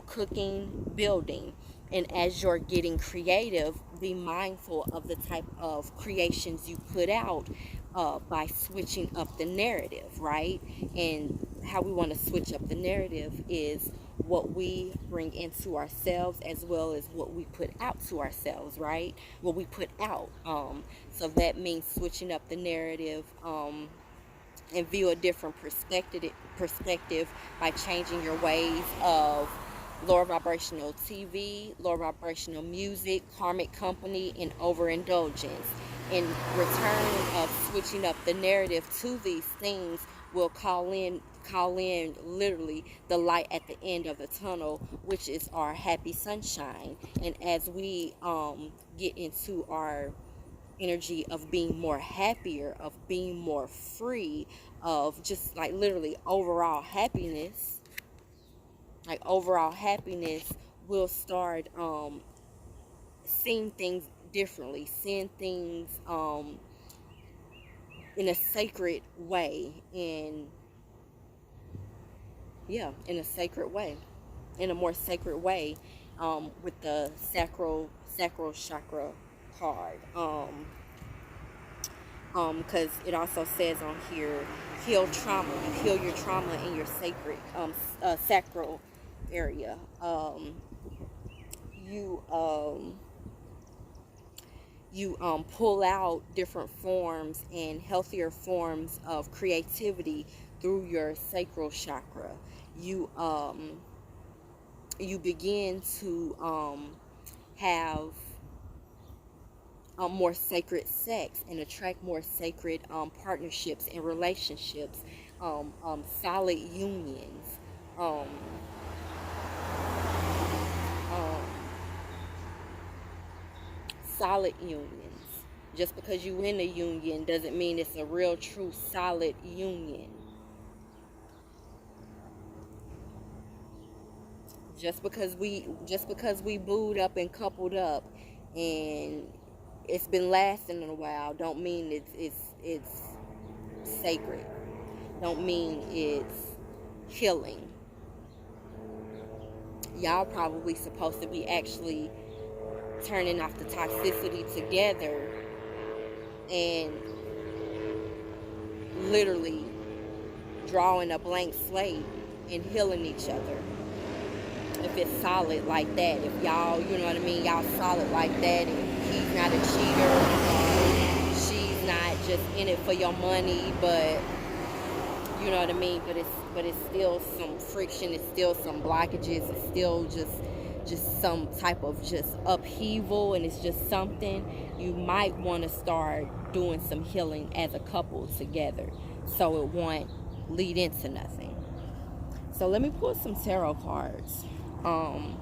cooking, building. And as you're getting creative, be mindful of the type of creations you put out, by switching up the narrative, right? And how we want to switch up the narrative is what we bring into ourselves, as well as what we put out to ourselves, right? What we put out. So that means switching up the narrative, and view a different perspective by changing your ways of lower vibrational TV, lower vibrational music, karmic company, and overindulgence. In return of switching up the narrative to these things, will call in literally the light at the end of the tunnel, which is our happy sunshine. And as we get into our energy of being more happier, of being more free, of just like literally overall happiness, we'll start seeing things differently, seeing things in a sacred way, in a sacred way, in a more sacred way, with the sacral chakra card. Because it also says on here, heal trauma. You heal your trauma in your sacral area. You pull out different forms and healthier forms of creativity through your sacral chakra. You begin to have more sacred sex, and attract more sacred partnerships and relationships, solid unions, um, um, solid unions. Just because you in a union doesn't mean it's a real, true, solid union. Just because we booed up and coupled up and it's been lasting a while, don't mean it's sacred. Don't mean it's healing. Y'all probably supposed to be actually turning off the toxicity together and literally drawing a blank slate and healing each other. If it's solid like that, if y'all, you know what I mean, y'all solid like that, and he's not a cheater, she's not just in it for your money, but you know what I mean, but it's still some friction, it's still some blockages, it's still just some type of just upheaval, and it's just something you might want to start doing some healing as a couple together, so it won't lead into nothing. So let me pull some tarot cards. And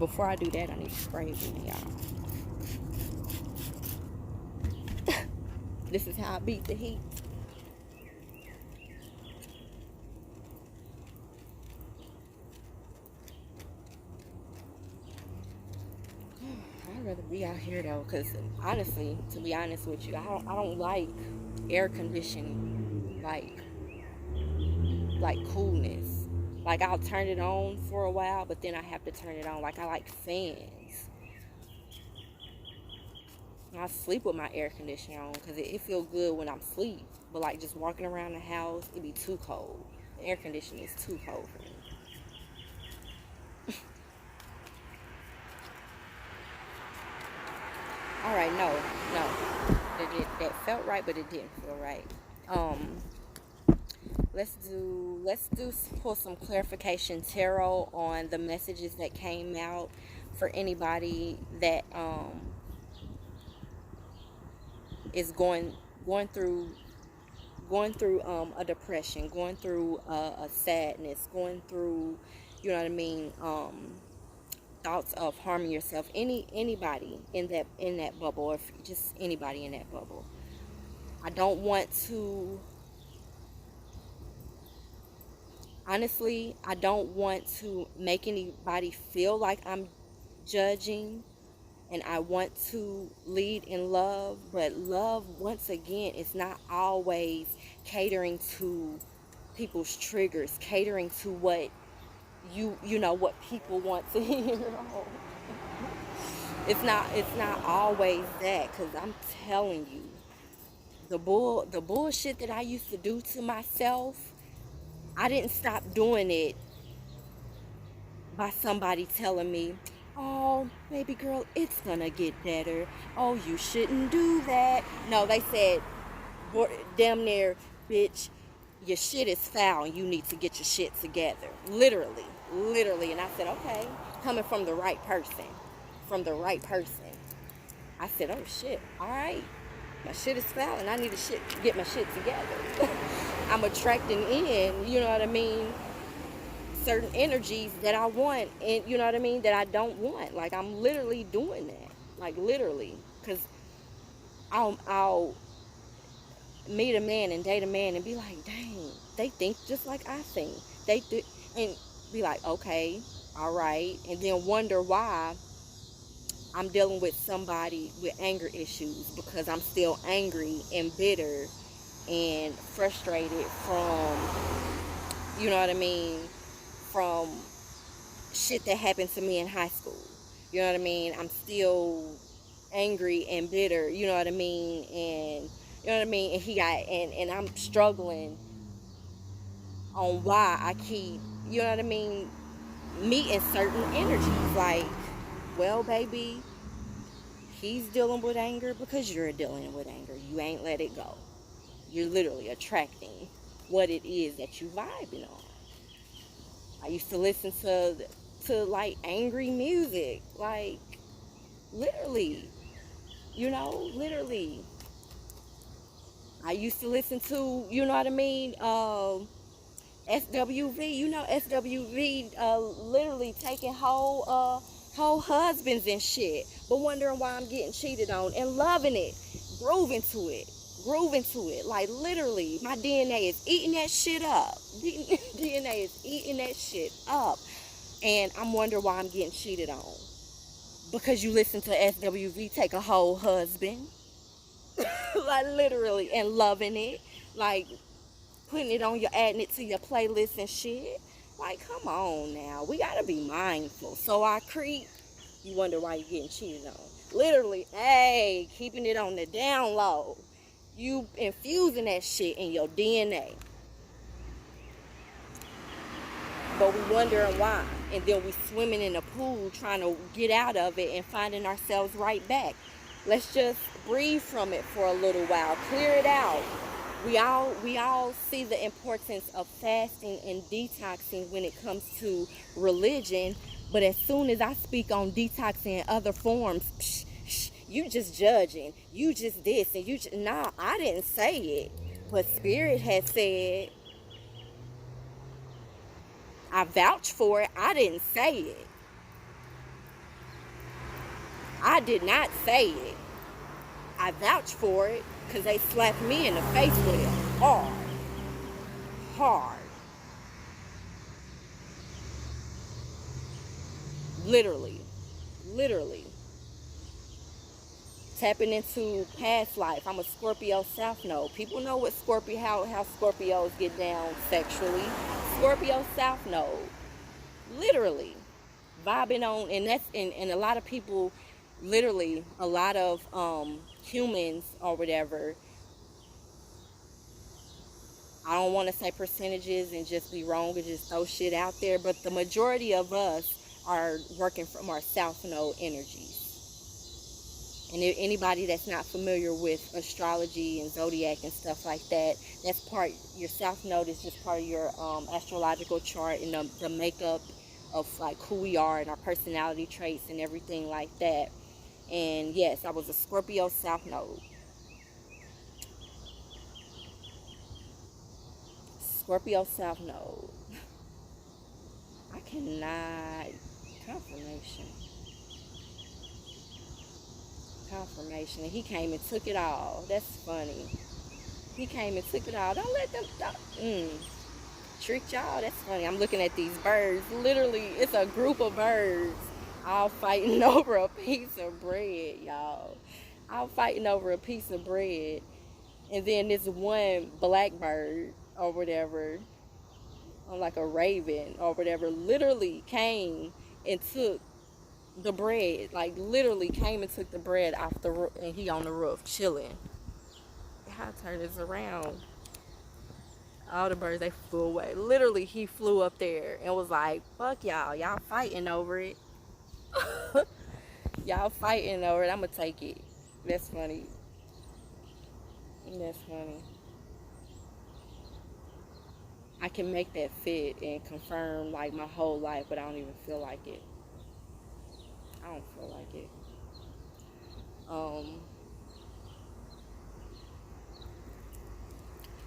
before I do that, I need to spray again, y'all. This is how I beat the heat. I'd rather be out here though, because honestly, to be honest with you, I don't like air conditioning, like coolness. Like I'll turn it on for a while, but then I have to turn it on. Like I like fans. I sleep with my air conditioner on because it feel good when I'm asleep. But like just walking around the house, it be too cold. The air conditioning is too cold for me. All right, no, that felt right, but it didn't feel right. Let's pull some clarification tarot on the messages that came out for anybody that is going through a depression, going through a sadness, going through, you know what I mean, thoughts of harming yourself. Anybody in that bubble, or if just anybody in that bubble. I don't want to, honestly, I don't want to make anybody feel like I'm judging, and I want to lead in love, but love, once again, is not always catering to people's triggers, catering to what you know what people want to hear. It's not always that, because I'm telling you, the bullshit that I used to do to myself, I didn't stop doing it by somebody telling me, oh, baby girl, it's gonna get better. Oh, you shouldn't do that. No, they said, damn near, bitch, your shit is foul. You need to get your shit together. Literally. And I said, okay, coming from the right person. I said, oh shit, all right. My shit is foul and I need to get my shit together. I'm attracting in, you know what I mean, certain energies that I want, and you know what I mean, that I don't want. Like I'm literally doing that, like literally, because I'll meet a man and date a man and be like, dang, they think just like I think. And be like, okay, all right, and then wonder why I'm dealing with somebody with anger issues, because I'm still angry and bitter and frustrated from, you know what I mean, from shit that happened to me in high school. You know what I mean? I'm still angry and bitter, you know what I mean? And you know what I mean? And and I'm struggling on why I keep, you know what I mean, meeting certain energies. Like, well, baby, he's dealing with anger because you're dealing with anger. You ain't let it go. You're literally attracting what it is that you vibing on. I used to listen to like angry music, like literally, you know, literally. I used to listen to, you know what I mean, SWV, you know, SWV, literally taking whole husbands and shit, but wondering why I'm getting cheated on and loving it, grooving to it, like literally, my DNA is eating that shit up. DNA is eating that shit up. And I'm wondering why I'm getting cheated on. Because you listen to SWV take a whole husband. Like literally, and loving it. Like putting it on your, adding it to your playlist and shit. Like, come on now. We gotta be mindful. So I creep. You wonder why you're getting cheated on. Literally, hey, keeping it on the down low. You infusing that shit in your DNA. But we wondering why. And then we swimming in the pool trying to get out of it and finding ourselves right back. Let's just breathe from it for a little while. Clear it out. We all see the importance of fasting and detoxing when it comes to religion. But as soon as I speak on detoxing in other forms, you just judging. You just this and you just, nah, I didn't say it. But Spirit has said, I vouch for it. I didn't say it. I did not say it. I vouch for it because they slapped me in the face with it hard. Hard. Literally. Literally. Tapping into past life. I'm a Scorpio South Node. People know what Scorpio, how Scorpios get down sexually. Scorpio South Node. Literally. Vibing on, and that's, and a lot of people, literally, a lot of humans or whatever, I don't want to say percentages and just be wrong and just throw shit out there, but the majority of us are working from our South Node energies. And if anybody that's not familiar with astrology and zodiac and stuff like that, that's part, your South Node is just part of your astrological chart and the makeup of like who we are and our personality traits and everything like that. And yes, I was a Scorpio South Node. Scorpio South Node. I cannot. Confirmation. And he came and took it all. That's funny. He came and took it all. Don't let them. Tricked y'all. That's funny. I'm looking at these birds. Literally, it's a group of birds all fighting over a piece of bread, y'all. All fighting over a piece of bread. And then this one blackbird or whatever, or like a raven or whatever, literally came and took the bread. Like literally came and took the bread off the roof, and he on the roof chilling. How to turn this around? All the birds, they flew away. Literally, he flew up there and was like, fuck y'all. Y'all fighting over it. Y'all fighting over it. I'm going to take it. That's funny. That's funny. I can make that fit and confirm like my whole life, but I don't even feel like it. I don't feel like it.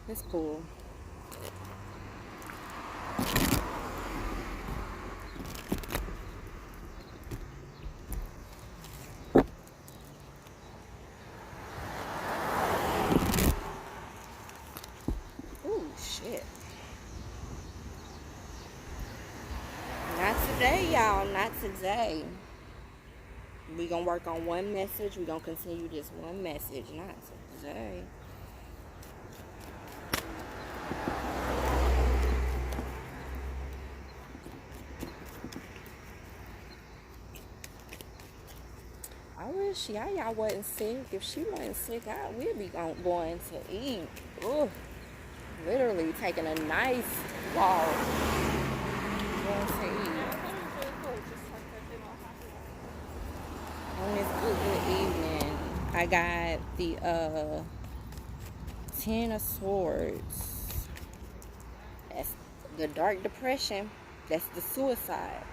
It's cool. Ooh, shit. Not today, y'all. Not today. We gonna work on one message. We gonna continue this one message. Not today. I wish y'all wasn't sick. If she wasn't sick, we'd be going to eat. Ooh, literally taking a nice walk. Going to eat. On this good evening, I got the Ten of Swords. That's the dark depression. That's the suicide.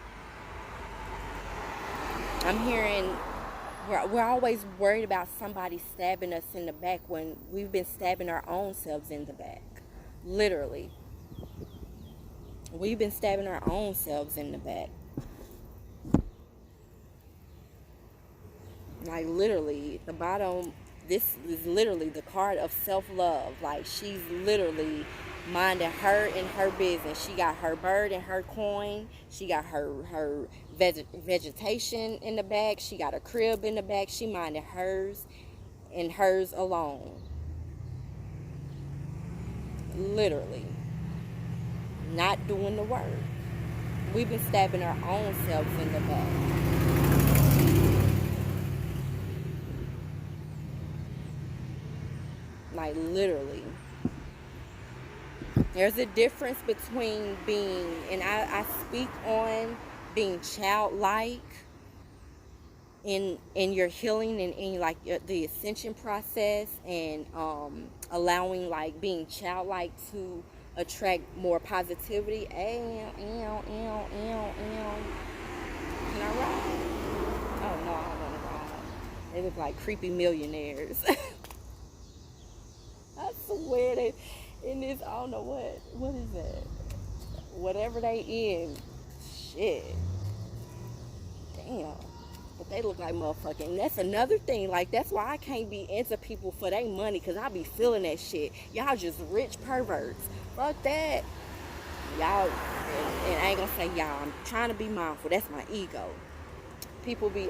I'm hearing we're always worried about somebody stabbing us in the back when we've been stabbing our own selves in the back. Literally. We've been stabbing our own selves in the back. Like literally, the bottom, this is literally the card of self-love. Like she's literally minding her and her business. She got her bird and her coin. She got her vegetation in the back. She got a crib in the back. She minding hers and hers alone. Literally. Not doing the work. We've been stabbing our own selves in the back. Like, literally. There's a difference between being, and I speak on being childlike in your healing and in like the ascension process, and allowing like being childlike to attract more positivity. Can I ride? Oh no, I don't want to ride. They look like creepy millionaires. I swear they in this, I don't know what is that? Whatever they in, shit. Damn. But they look like motherfucking. That's another thing. Like, that's why I can't be into people for their money, because I be feeling that shit. Y'all just rich perverts. Fuck that. Y'all, and I ain't gonna say y'all. I'm trying to be mindful. That's my ego. People be,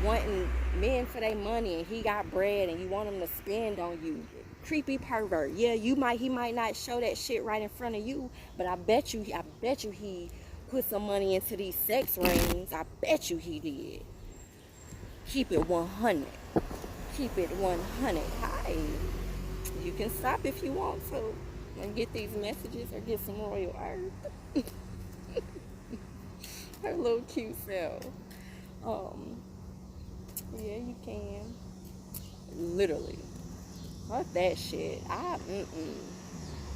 wanting men for their money, and he got bread, and you want him to spend on you. Creepy pervert. Yeah, he might not show that shit right in front of you, but I bet you he put some money into these sex rings. I bet you he did. Keep it 100. Keep it 100. Hi. You can stop if you want to and get these messages or get some royal earth. Her little cute self. Yeah, you can. Literally. Fuck that shit.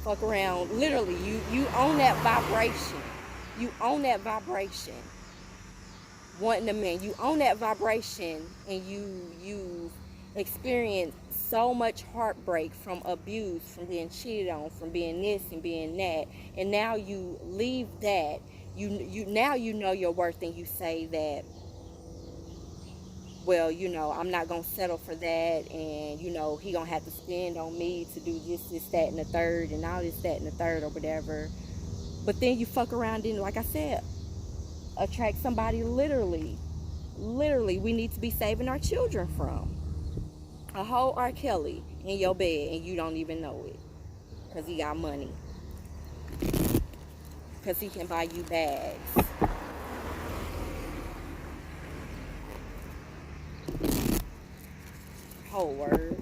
Fuck around. Literally, you own that vibration. You own that vibration. Wanting a man. You own that vibration, and you experience so much heartbreak from abuse, from being cheated on, from being this and being that. And now you leave that. Now you know your worth, and you say that, well, I'm not going to settle for that, and, he going to have to spend on me to do this, that, and the third, and all this, that, and the third, or whatever. But then you fuck around and, like I said, attract somebody literally we need to be saving our children from. A whole R. Kelly in your bed, and you don't even know it, because he got money. Because he can buy you bags. Whole word.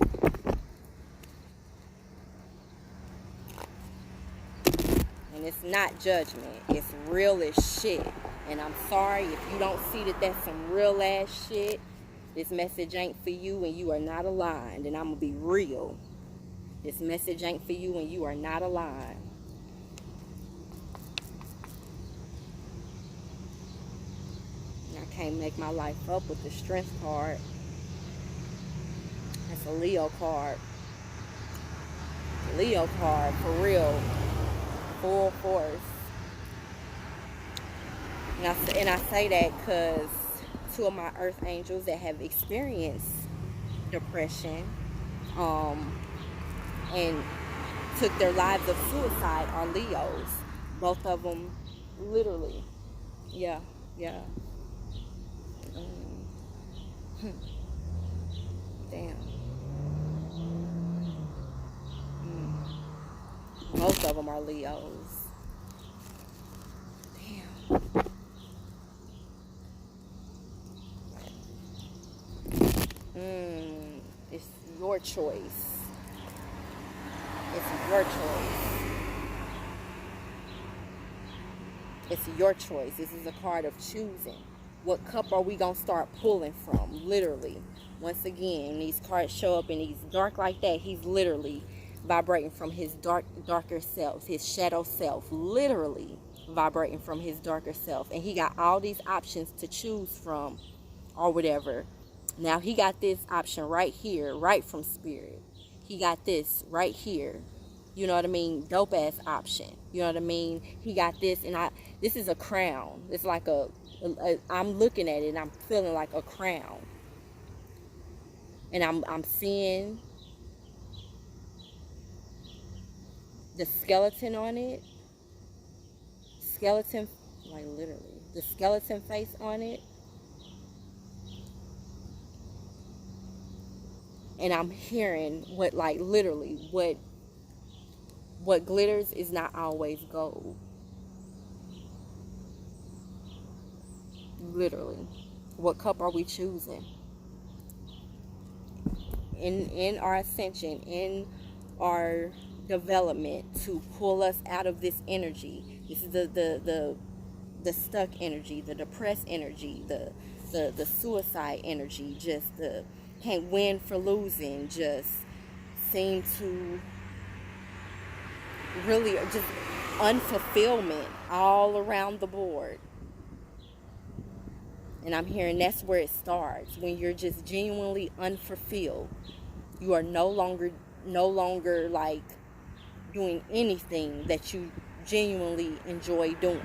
And it's not judgment. It's real as shit. And I'm sorry if you don't see that that's some real ass shit. This message ain't for you, and you are not aligned. And I'm going to be real. This message ain't for you, and you are not aligned. And I can't make my life up with the strength card. That's a Leo card. Leo card, for real. Full force. And I say that because two of my earth angels that have experienced depression and took their lives of suicide are Leos. Both of them, literally. Yeah. Damn. Most of them are Leos. Damn. It's your choice. It's your choice. It's your choice. This is a card of choosing. What cup are we going to start pulling from? Literally. Once again, these cards show up and he's dark like that. He's literally vibrating from his darker self, his shadow self. Literally vibrating from his darker self. And he got all these options to choose from or whatever. Now he got this option right here, right from Spirit. He got this right here. You know what I mean? Dope ass option. You know what I mean? He got this, and this is a crown. It's like I'm looking at it and I'm feeling like a crown. And I'm seeing the skeleton on it, skeleton, like literally, the skeleton face on it. And I'm hearing what, like literally, what glitters is not always gold. Literally. What cup are we choosing? In our ascension, in our development to pull us out of this energy. This is the stuck energy, the depressed energy, the suicide energy, just the can't win for losing, just seem to really just unfulfillment all around the board. And I'm hearing that's where it starts, when you're just genuinely unfulfilled. You are no longer like doing anything that you genuinely enjoy doing.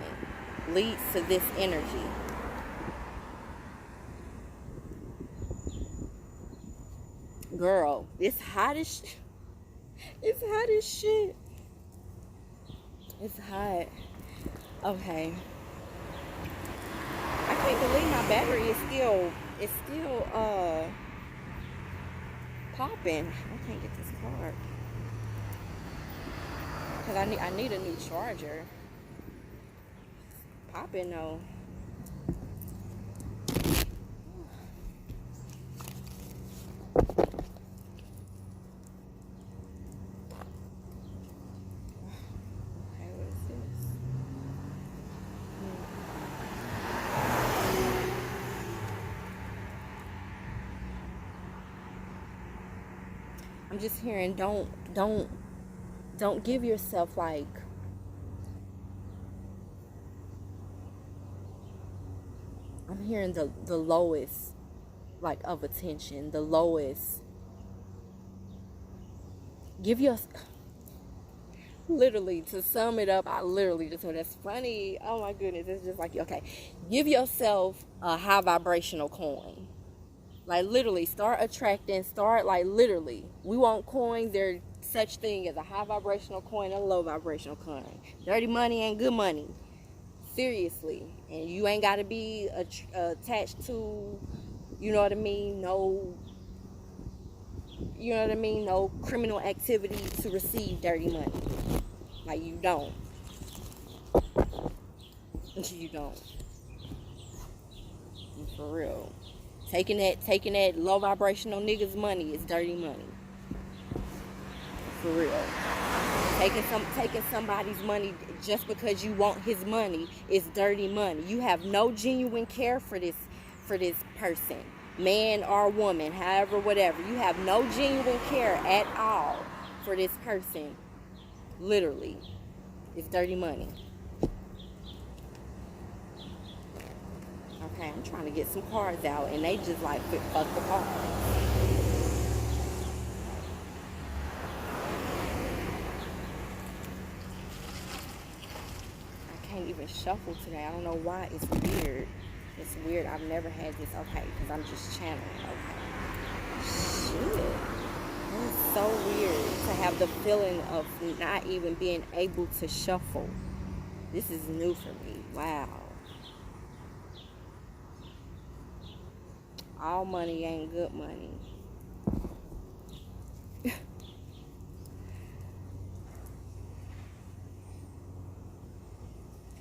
Leads to this energy. Girl, it's hot as it's hot as shit. It's hot. Okay. I can't believe my battery is still popping. I can't get this card. Cause I need a new charger. Popping though. I'm just hearing don't give yourself like I'm hearing the lowest like of attention, the lowest. Give your literally, to sum it up, I literally just that's funny. Oh my goodness, it's just like okay. Give yourself a high vibrational coin. Like literally start attracting, start like literally. We want coins, there's such thing as a high vibrational coin and a low vibrational coin. Dirty money and good money. Seriously. And you ain't got to be attached to, you know what I mean, no criminal activity to receive dirty money. Like you don't. You don't. For real. Taking that low vibrational niggas money is dirty money. For real. Taking somebody's money just because you want his money is dirty money. You have no genuine care for this person, man or woman, however, whatever. You have no genuine care at all for this person. Literally, it's dirty money. Okay, I'm trying to get some cards out, and they just like fuck the cards. I can't even shuffle today. I don't know why. It's weird. It's weird. I've never had this. Okay, because I'm just channeling. Okay. Shit. It's so weird to have the feeling of not even being able to shuffle. This is new for me. Wow. All money ain't good money.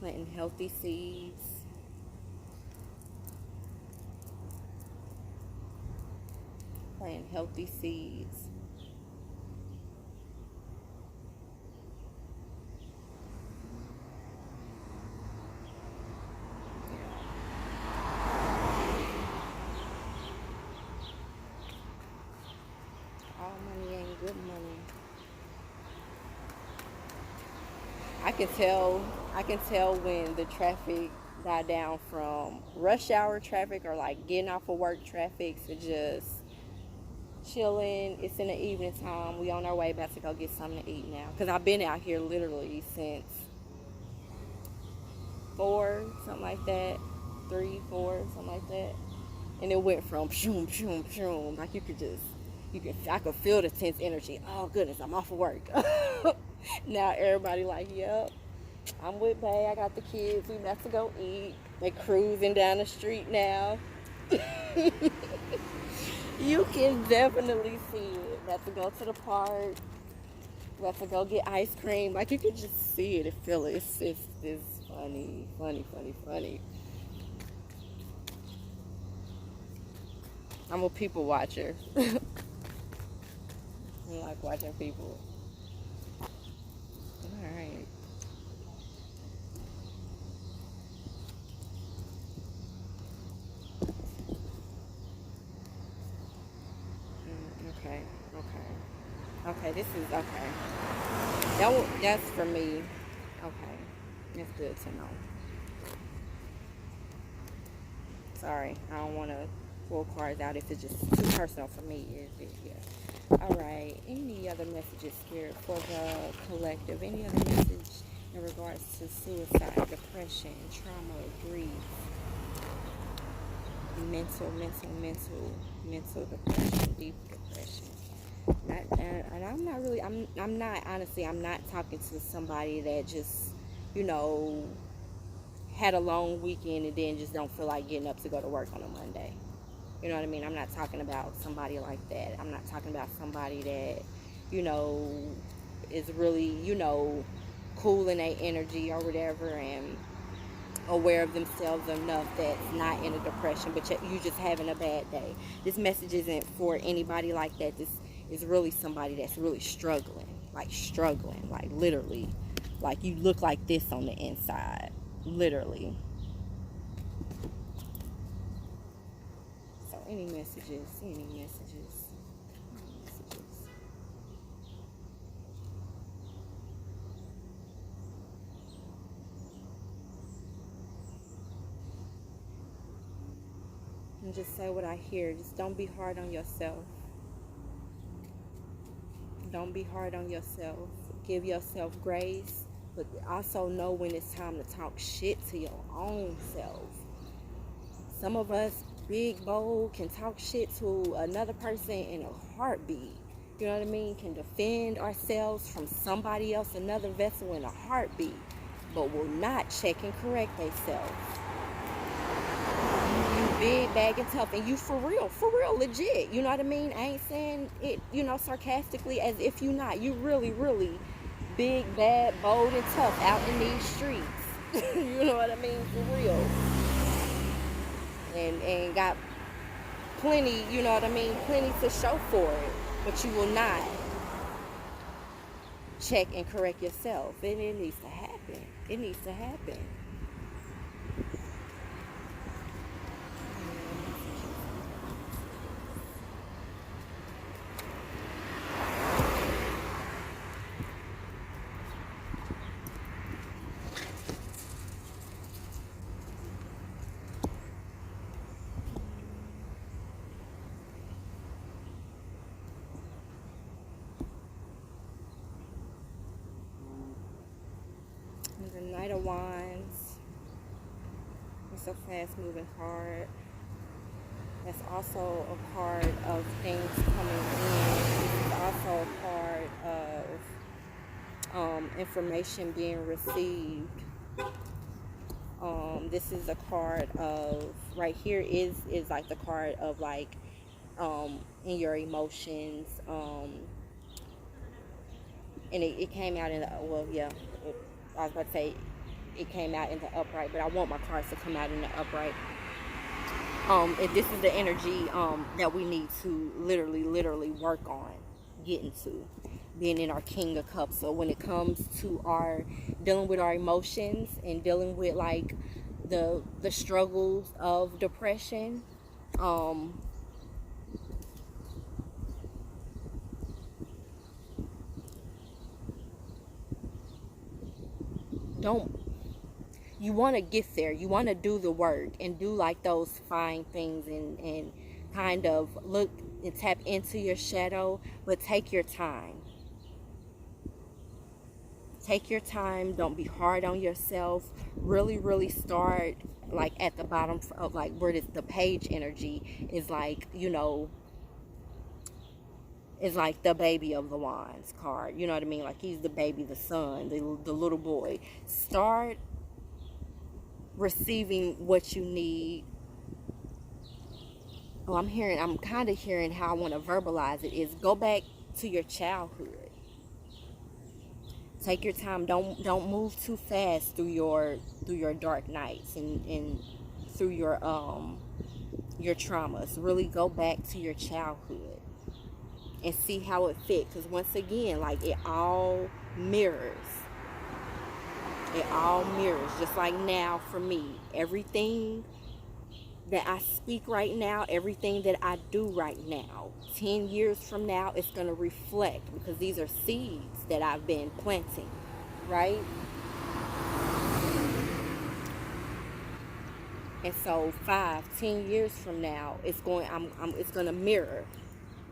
Planting healthy seeds. Planting healthy seeds. I can tell when the traffic died down from rush hour traffic or like getting off of work traffic to just chilling. It's in the evening time. We on our way about to go get something to eat now. Because I've been out here literally since 4, something like that. 3, 4, something like that. And it went from shoom, shoom, shoom. Like you could just I could feel the tense energy. Oh goodness, I'm off of work. Now everybody like, yep, I'm with Bay. I got the kids. We about to go eat. They cruising down the street now. You can definitely see it. About to go to the park. About to go get ice cream. Like you can just see it and feel it. It's funny, funny, funny, funny. I'm a people watcher. I like watching people. All right. Okay. Okay. Okay. This is okay. That's for me. Okay. That's good to know. Sorry, I don't want to pull cards out if it's just too personal for me. Is it? Yeah. All right. Any other messages, Spirit, for the collective? Any other message in regards to suicide, depression, trauma, grief, mental depression, deep depression? And I'm not really. I'm not honestly. I'm not talking to somebody that just, you know, had a long weekend and then just don't feel like getting up to go to work on a Monday. You know what I mean? I'm not talking about somebody like that. I'm not talking about somebody that, you know, is really, you know, cool in their energy or whatever and aware of themselves enough that's not in a depression, but you just having a bad day. This message isn't for anybody like that. This is really somebody that's really struggling, like literally. Like you look like this on the inside. Literally. So any messages? And just say what I hear. Just don't be hard on yourself. Don't be hard on yourself. Give yourself grace, but also know when it's time to talk shit to your own self. Some of us, big, bold, can talk shit to another person in a heartbeat. You know what I mean? Can defend ourselves from somebody else, another vessel in a heartbeat, but will not check and correct themselves. You big, bag, and tough, and you for real, legit. You know what I mean? I ain't saying it, you know, sarcastically as if you not. You really, really big, bad, bold, and tough out in these streets. You know what I mean? For real. And got plenty, you know what I mean, plenty to show for it, but you will not check and correct yourself. And it needs to happen. It needs to happen. The Knight of Wands. It's a fast moving card. That's also a card of things coming in. This is also a card of information being received. This is a card of, right here is like the card of like in your emotions. And it came out in the, well, yeah, I was about to say it came out in the upright, but I want my cards to come out in the upright. And this is the energy that we need to literally work on getting to, being in our King of Cups. So when it comes to our dealing with our emotions and dealing with like the struggles of depression, don't you want to get there, you want to do the work and do like those fine things and kind of look and tap into your shadow, but take your time. Take your time. Don't be hard on yourself. Really start like at the bottom of like where the page energy is, like, you know, is like the baby of the wands card. You know what I mean? Like he's the baby, the son, the little boy. Start receiving what you need. Oh, I'm kind of hearing how I want to verbalize it is go back to your childhood. Take your time. Don't move too fast through your dark nights and through your traumas. Really go back to your childhood and see how it fits. Because once again, like it all mirrors. It all mirrors. Just like now for me, everything that I speak right now, everything that I do right now, 10 years from now, it's going to reflect, because these are seeds that I've been planting, right? And so 5, 10 years from now, it's going to mirror.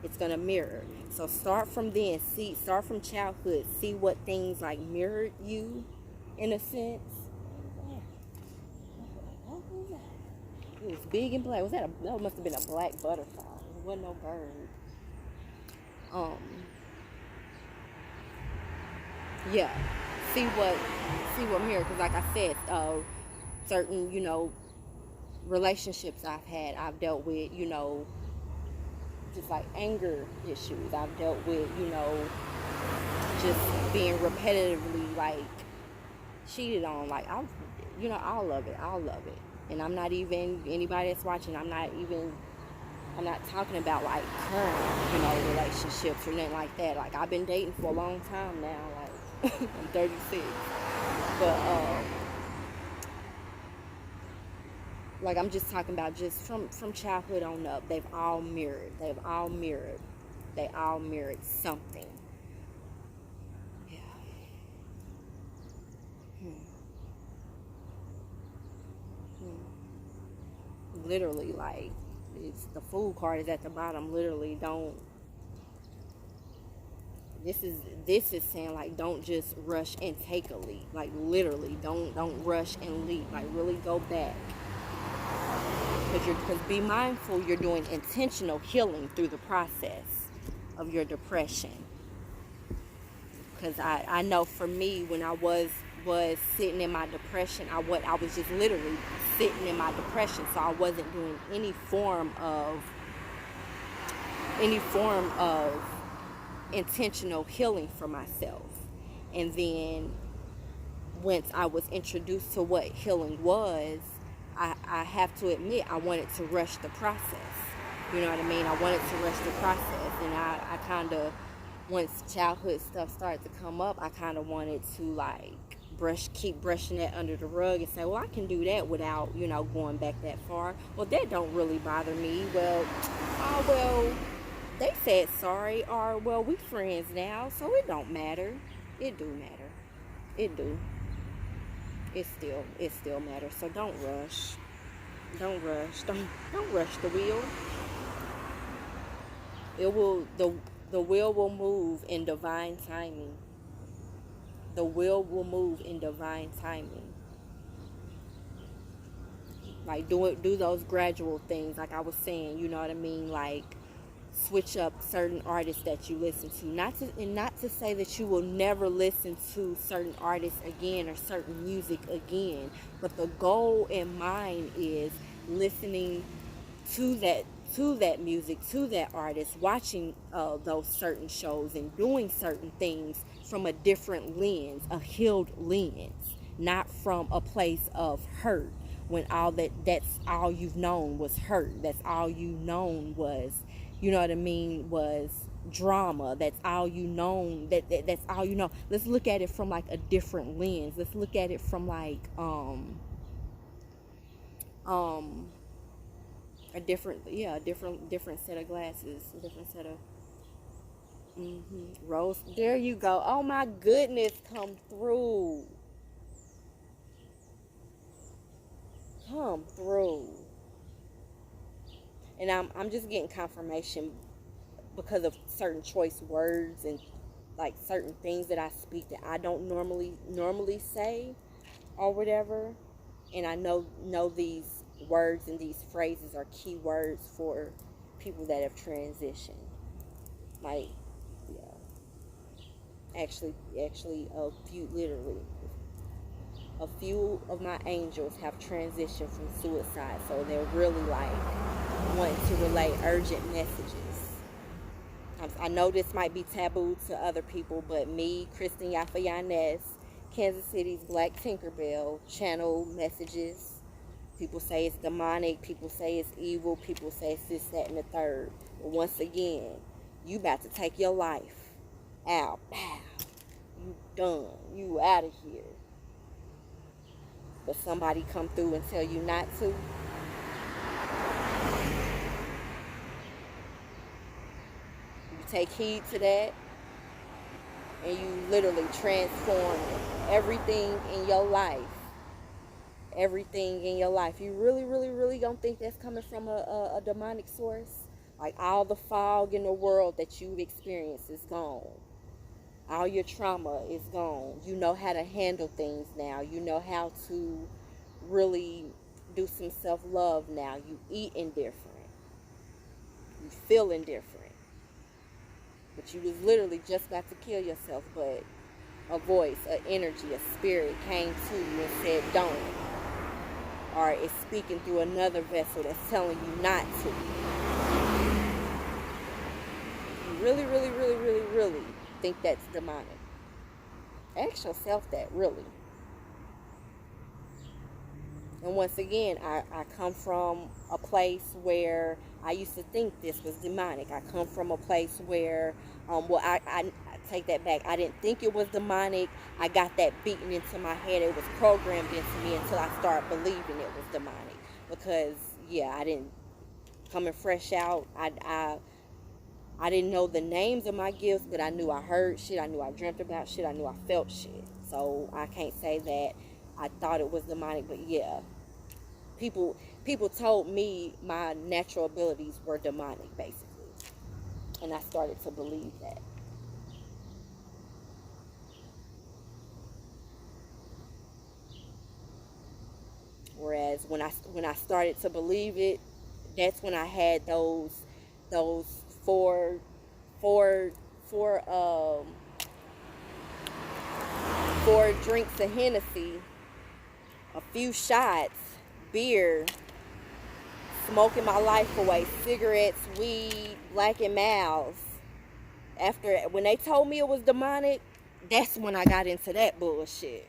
It's going to mirror. So start from then. Start from childhood. See what things like mirrored you, in a sense. It was big and black. That must have been a black butterfly. It wasn't no bird. Yeah. See what mirror. Because like I said, certain, relationships I've dealt with, just like anger issues. I've dealt with, just being repetitively like cheated on. Like all of it. And I'm not even, anybody that's watching, I'm not talking about like current, relationships or nothing like that. Like I've been dating for a long time now, like I'm 36. But like I'm just talking about just from childhood on up, they've all mirrored something. Yeah. Literally, like, it's the fool card is at the bottom. Literally, don't. This is saying like don't just rush and take a leap. Like literally, don't rush and leap. Like really go back. Because be mindful, you're doing intentional healing through the process of your depression. Because I know for me, when I was sitting in my depression, I was just literally sitting in my depression, so I wasn't doing any form of intentional healing for myself. And then once I was introduced to what healing was, I have to admit I wanted to rush the process. You know what I mean? I wanted to rush the process, and I kind of, once childhood stuff started to come up, I kind of wanted to like keep brushing that under the rug and say, well, I can do that without, going back that far. Well, that don't really bother me. Well, they said sorry, or well, we friends now, so it don't matter. It do matter. It do. It still matters. So don't rush. Don't rush. Don't rush the wheel. The wheel will move in divine timing. The wheel will move in divine timing. Like do those gradual things, like I was saying, you know what I mean? Like switch up certain artists that you listen to. Not to say that you will never listen to certain artists again or certain music again, but the goal in mind is listening to that music, to that artist, watching those certain shows and doing certain things from a different lens, a healed lens, not from a place of hurt, when that's all you've known was hurt. That's all you known was, you know what I mean, was drama. That's all you known. That's all you know. Let's look at it from like a different lens. Let's look at it from like a different set of glasses, a different set of rose. There you go. Oh my goodness, come through. And I'm just getting confirmation because of certain choice words and like certain things that I speak that I don't normally say or whatever. And I know these words and these phrases are key words for people that have transitioned. Like, yeah, actually, a few of my angels have transitioned from suicide, so they're really like wanting to relay urgent messages. I know this might be taboo to other people, but me, Kristen Yafayanes, Kansas City's Black Tinkerbell, channel messages. People say it's demonic, people say it's evil, people say it's this, that, and the third. But once again, you about to take your life out. You done. You out of here. But somebody come through and tell you not to. You take heed to that, and you literally transform everything in your life. Everything in your life. You really, really, really don't think that's coming from a demonic source? Like, all the fog in the world that you've experienced is gone. All your trauma is gone. You know how to handle things now. You know how to really do some self-love now. You eating different. You feeling different. But you was literally just about to kill yourself, but a voice, an energy, a spirit came to you and said, don't. Or it's speaking through another vessel that's telling you not to. You really, really, really, really, really think that's demonic. Ask yourself that, really. And once again, I come from a place where I used to think this was demonic. I come from a place where, I take that back. I didn't think it was demonic. I got that beaten into my head. It was programmed into me until I started believing it was demonic. Because, yeah, I didn't, coming fresh out, I didn't know the names of my gifts, but I knew I heard shit. I knew I dreamt about shit. I knew I felt shit. So I can't say that I thought it was demonic, but yeah. People told me my natural abilities were demonic, basically. And I started to believe that. Whereas when I started to believe it, that's when I had those four four four drinks of Hennessy, a few shots, beer, smoking my life away, cigarettes, weed, Black and Miles. After, when they told me it was demonic, that's when I got into that bullshit.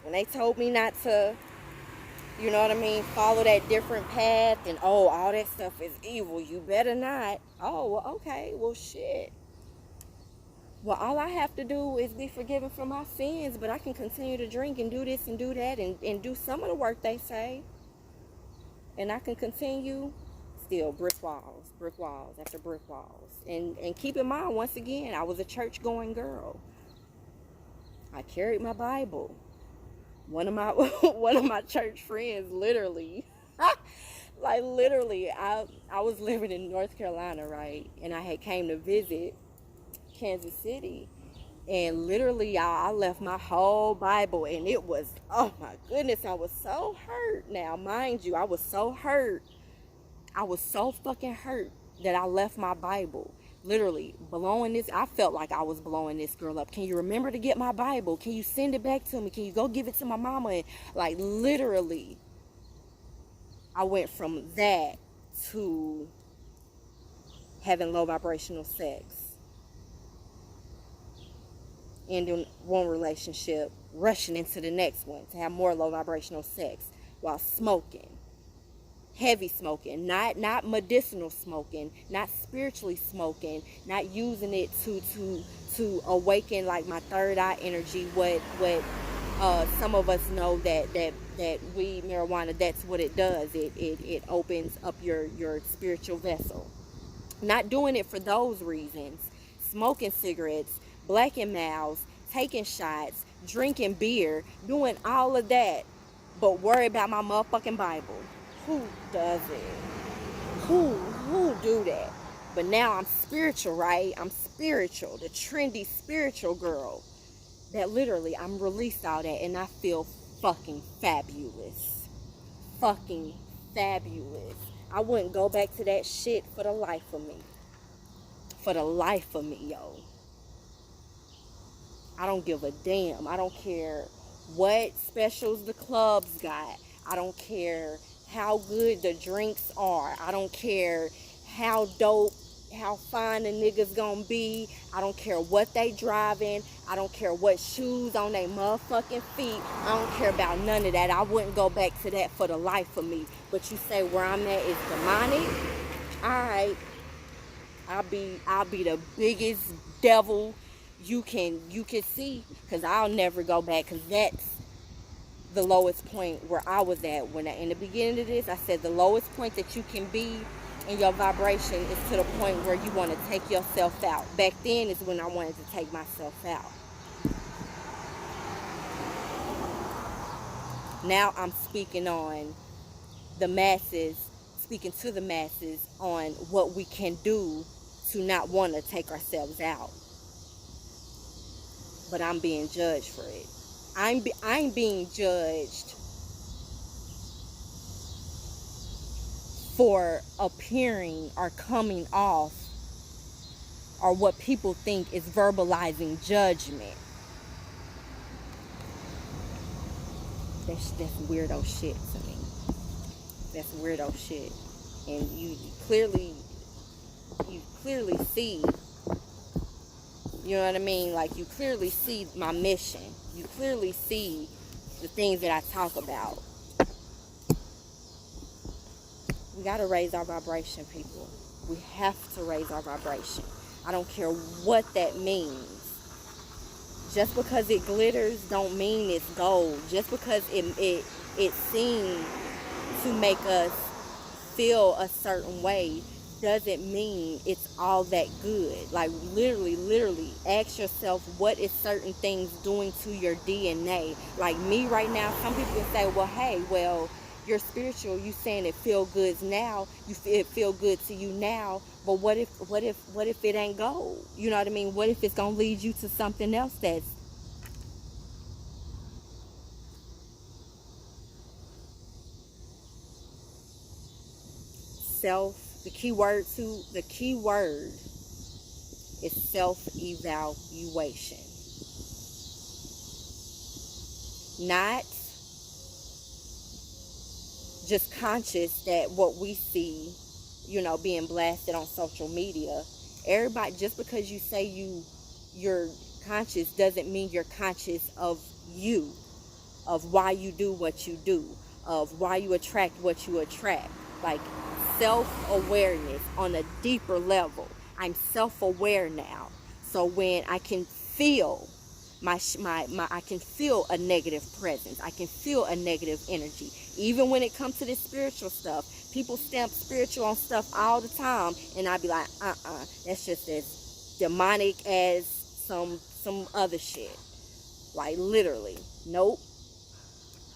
When they told me not to, you know what I mean, follow that different path, and oh, all that stuff is evil, you better not. Oh, well, okay, well, shit. Well, all I have to do is be forgiven for my sins, but I can continue to drink and do this and do that and do some of the work they say. And I can continue still brick walls after brick walls. And keep in mind, once again, I was a church-going girl. I carried my Bible. One of my church friends, literally, like literally, I was living in North Carolina, right? And I had came to visit Kansas City, and literally I left my whole Bible, and it was, oh my goodness, I was so hurt. Now, mind you, I was so hurt. I was so fucking hurt that I left my Bible. Literally, I felt like I was blowing this girl up. Can you remember to get my Bible? Can you send it back to me? Can you go give it to my mama? And like, literally, I went from that to having low vibrational sex. Ending one relationship, rushing into the next one to have more low vibrational sex while smoking. Heavy smoking, not medicinal smoking, not spiritually smoking, not using it to awaken like my third eye energy. What some of us know that weed, marijuana, that's what it does. It opens up your spiritual vessel. Not doing it for those reasons. Smoking cigarettes, Black and Miles, taking shots, drinking beer, doing all of that, but worry about my motherfucking Bible. Who does it? Who do that? But now I'm spiritual, right? I'm spiritual, the trendy spiritual girl. That literally, I'm released all that, and I feel fucking fabulous. Fucking fabulous. I wouldn't go back to that shit for the life of me. for the life of me, yo. I don't give a damn. I don't care what specials the clubs got. I don't care how good the drinks are. I don't care how dope, how fine the niggas gonna be. I don't care what they driving. I don't care what shoes on their motherfucking feet. I don't care about none of that. I wouldn't go back to that for the life of me. But you say where I'm at is demonic? Alright. I'll be the biggest devil you can see, because I'll never go back, because that's the lowest point where I was at when in the beginning of this. I said the lowest point that you can be in your vibration is to the point where you want to take yourself out. Back then is when I wanted to take myself out. Now I'm speaking on the masses, speaking to the masses on what we can do to not want to take ourselves out. But I'm being judged for it. I'm being judged for appearing or coming off, or what people think is verbalizing judgment. That's weirdo shit to me. That's weirdo shit. And you clearly see, you know what I mean? Like, you clearly see my mission. You clearly see the things that I talk about. We got to raise our vibration, people. We have to raise our vibration. I don't care what that means. Just because it glitters don't mean it's gold. Just because it seems to make us feel a certain way doesn't mean it's all that good. Like, literally ask yourself, what is certain things doing to your DNA? Like me right now, some people say, well, hey, well, you're spiritual, you saying it feel good now, it feel good to you now, but what if it ain't gold? You know what I mean? What if it's gonna lead you to something else that's the key word is self-evaluation. Not just conscious that what we see, being blasted on social media. Everybody, just because you say you're conscious doesn't mean you're conscious of you, of why you do what you do, of why you attract what you attract. Like, self-awareness on a deeper level. I'm self-aware now. So when I can feel I can feel a negative presence, I can feel a negative energy. Even when it comes to this spiritual stuff, people stamp spiritual on stuff all the time, and I be like, that's just as demonic as some other shit. Like, literally, nope.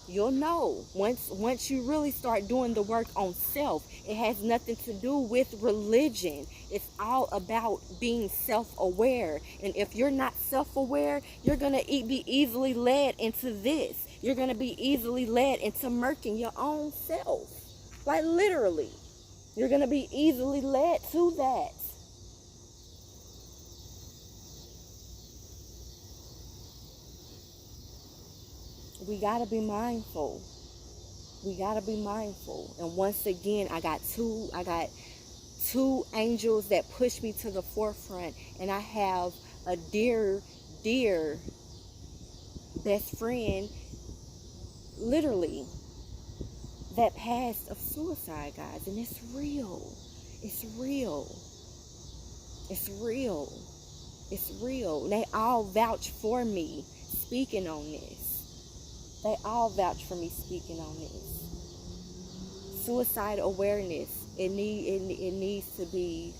You'll know once you really start doing the work on self. It has nothing to do with religion. It's all about being self-aware. And if you're not self-aware, you're going to be easily led into this. You're going to be easily led into murking your own self. Like, literally. You're going to be easily led to that. We gotta be mindful. We gotta be mindful. And once again, I got two angels that push me to the forefront, and I have a dear best friend, literally, that passed of suicide, guys. And it's real. It's real. It's real. It's real. They all vouch for me speaking on this. They all vouch for me speaking on this. Suicide awareness, it needs to be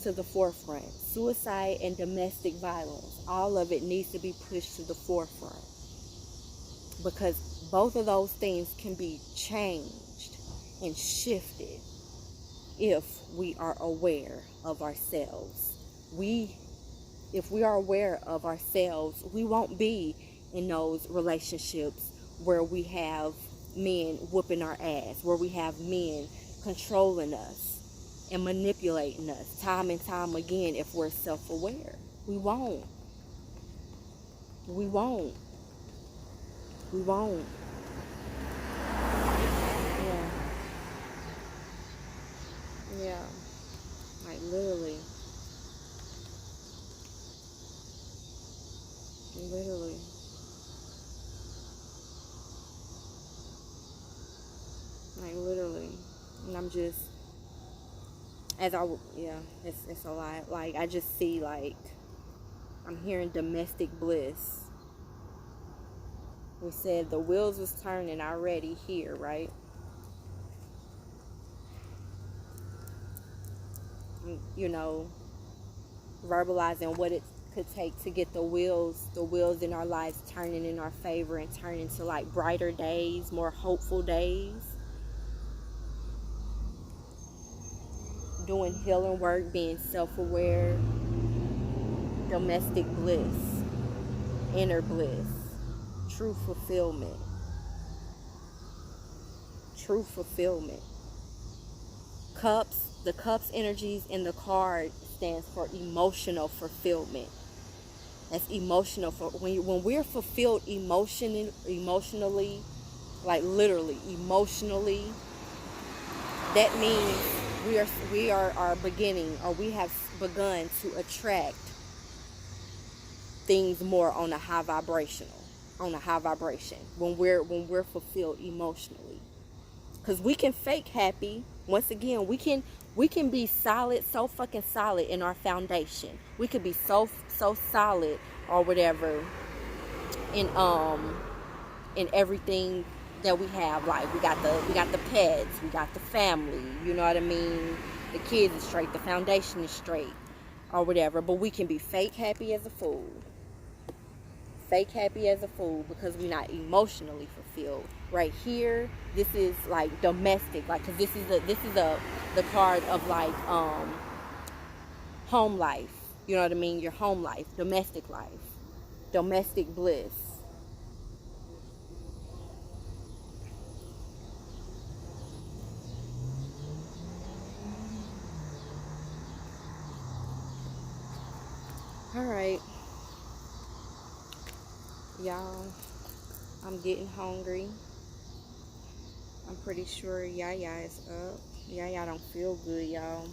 to the forefront. Suicide and domestic violence, all of it needs to be pushed to the forefront. Because both of those things can be changed and shifted if we are aware of ourselves. If we are aware of ourselves, we won't be in those relationships where we have men whooping our ass, where we have men controlling us. and manipulating us time and time again if we're self-aware. We won't. We won't. We won't. Yeah. Yeah. Like literally. Literally. Like literally. And I'm just, yeah, it's a lot. Like I just see, like, I'm hearing domestic bliss. We said the wheels was turning already here, right? You know, verbalizing what it could take to get the wheels in our lives turning in our favor and turn into like brighter days, more hopeful days. Doing healing work, being self-aware, domestic bliss, inner bliss, true fulfillment. True fulfillment. Cups, the cups energies in the card stands for emotional fulfillment. That's emotional. For when we're fulfilled emotionally, like literally emotionally, that means we are beginning, or we have begun to attract things more on a high vibration. When we're fulfilled emotionally, because we can fake happy. Once again, we can be solid, so fucking solid in our foundation. We could be so solid or whatever in everything that we have. Like we got the pets, we got the family, you know what I mean? The kids is straight, the foundation is straight or whatever, but we can be fake happy as a fool. Fake happy as a fool because we're not emotionally fulfilled. Right here, this is like domestic, like, because this is the card of like home life, you know what I mean? Your home life, domestic life, domestic bliss. All right, y'all, I'm getting hungry. I'm pretty sure Yaya is up. Yaya don't feel good, y'all.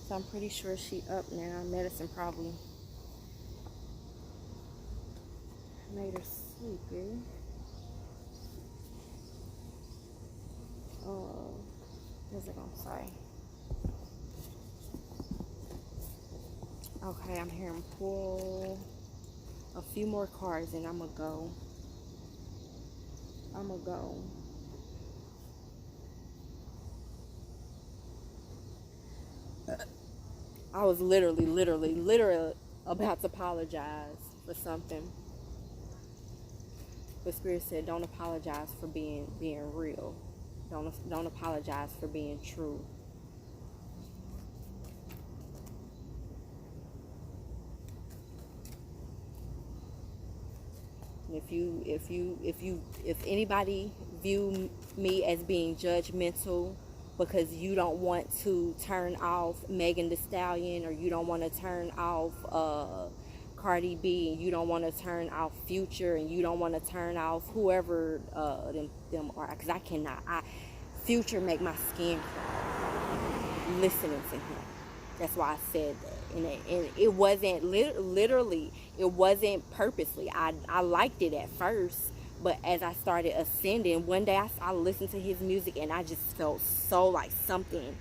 So I'm pretty sure she up now. Medicine probably made her sleepy. What's it gonna say? Okay, I'm hearing pull a few more cards and I'm gonna go. I was literally about to apologize for something. But Spirit said, don't apologize for being real. Don't apologize for being true. If anybody view me as being judgmental because you don't want to turn off Megan Thee Stallion, or you don't want to turn off Cardi B, and you don't want to turn off Future, and you don't want to turn off whoever them are, because I cannot. Future make my skin crawl listening to him. That's why I said that. And it wasn't literally, it wasn't purposely. I liked it at first, but as I started ascending, one day I listened to his music and I just felt so like something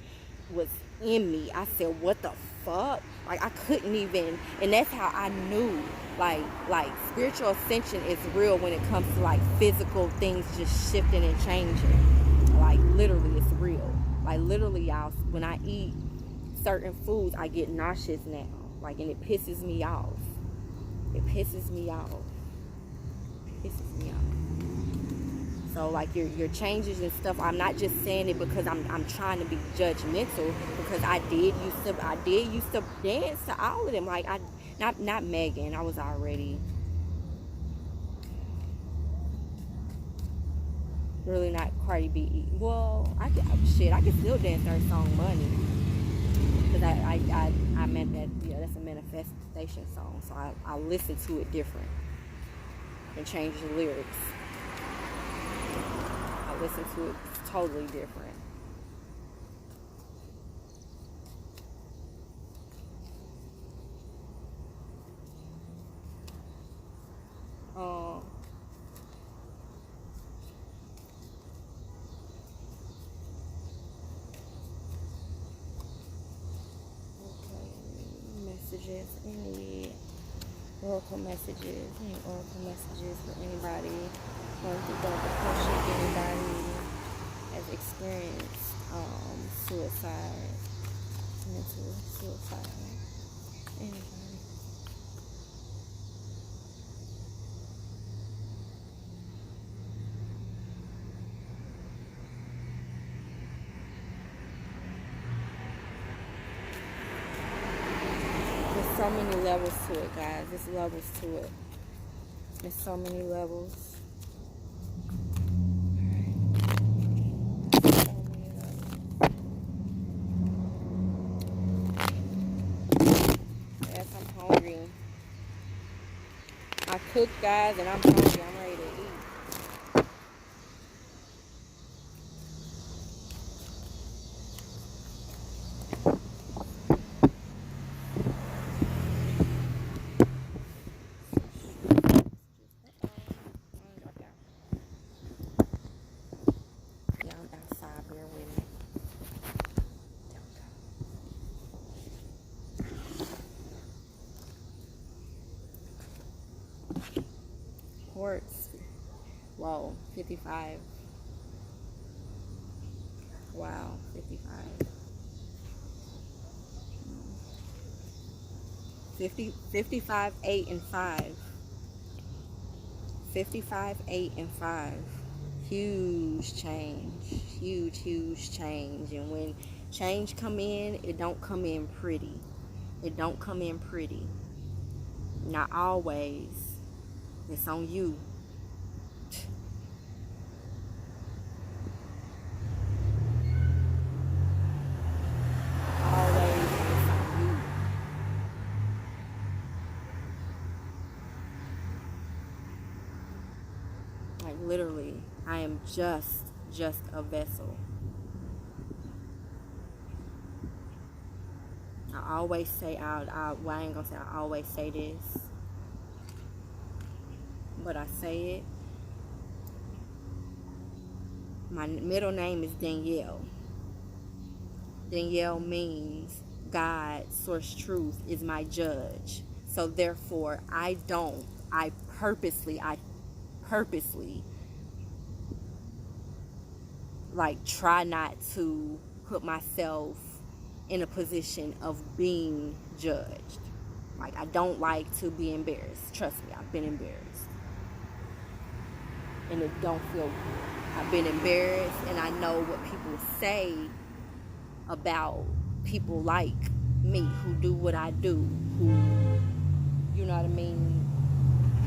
was in me. I said, what the fuck? Like I couldn't even, and that's how I knew like spiritual ascension is real when it comes to like physical things just shifting and changing. Like literally it's real. Like literally, y'all, when I eat certain foods, I get nauseous now. Like, and it pisses me off. It pisses me off. So like your changes and stuff, I'm not just saying it because I'm trying to be judgmental, because I did used to dance to all of them. Like not Megan. I was already Really not Cardi B. Well, I can still dance her song Money. Because I meant that, yeah, that's a manifestation song. So I listen to it different and change the lyrics. I listen to it totally different. Um, okay, messages, any oracle messages for anybody going through dark depression, anybody has experienced suicide, mental suicide, anybody. There's so many levels to it, guys. There's levels to it. There's so many levels. Yes, I'm hungry. I cooked, guys, and I'm hungry. I'm ready to eat. Yeah, I'm outside. Bear with me. Quartz. Whoa, 55. Wow, 55. 55, 8, and 5. 55, 8, and 5. Huge change. Huge change. And when change come in, it don't come in pretty. It don't come in pretty. Not always. It's on you. Always, it's on you. Like literally, I am just a vessel. I always say, well, I ain't gonna say I always say this, but I say it. My middle name is Danielle. Danielle means God, source truth, is my judge. So therefore, I purposely, like, try not to put myself in a position of being judged. Like, I don't like to be embarrassed. Trust me, I've been embarrassed. And it don't feel good. I've been embarrassed, and I know what people say about people like me who do what I do, who, you know what I mean,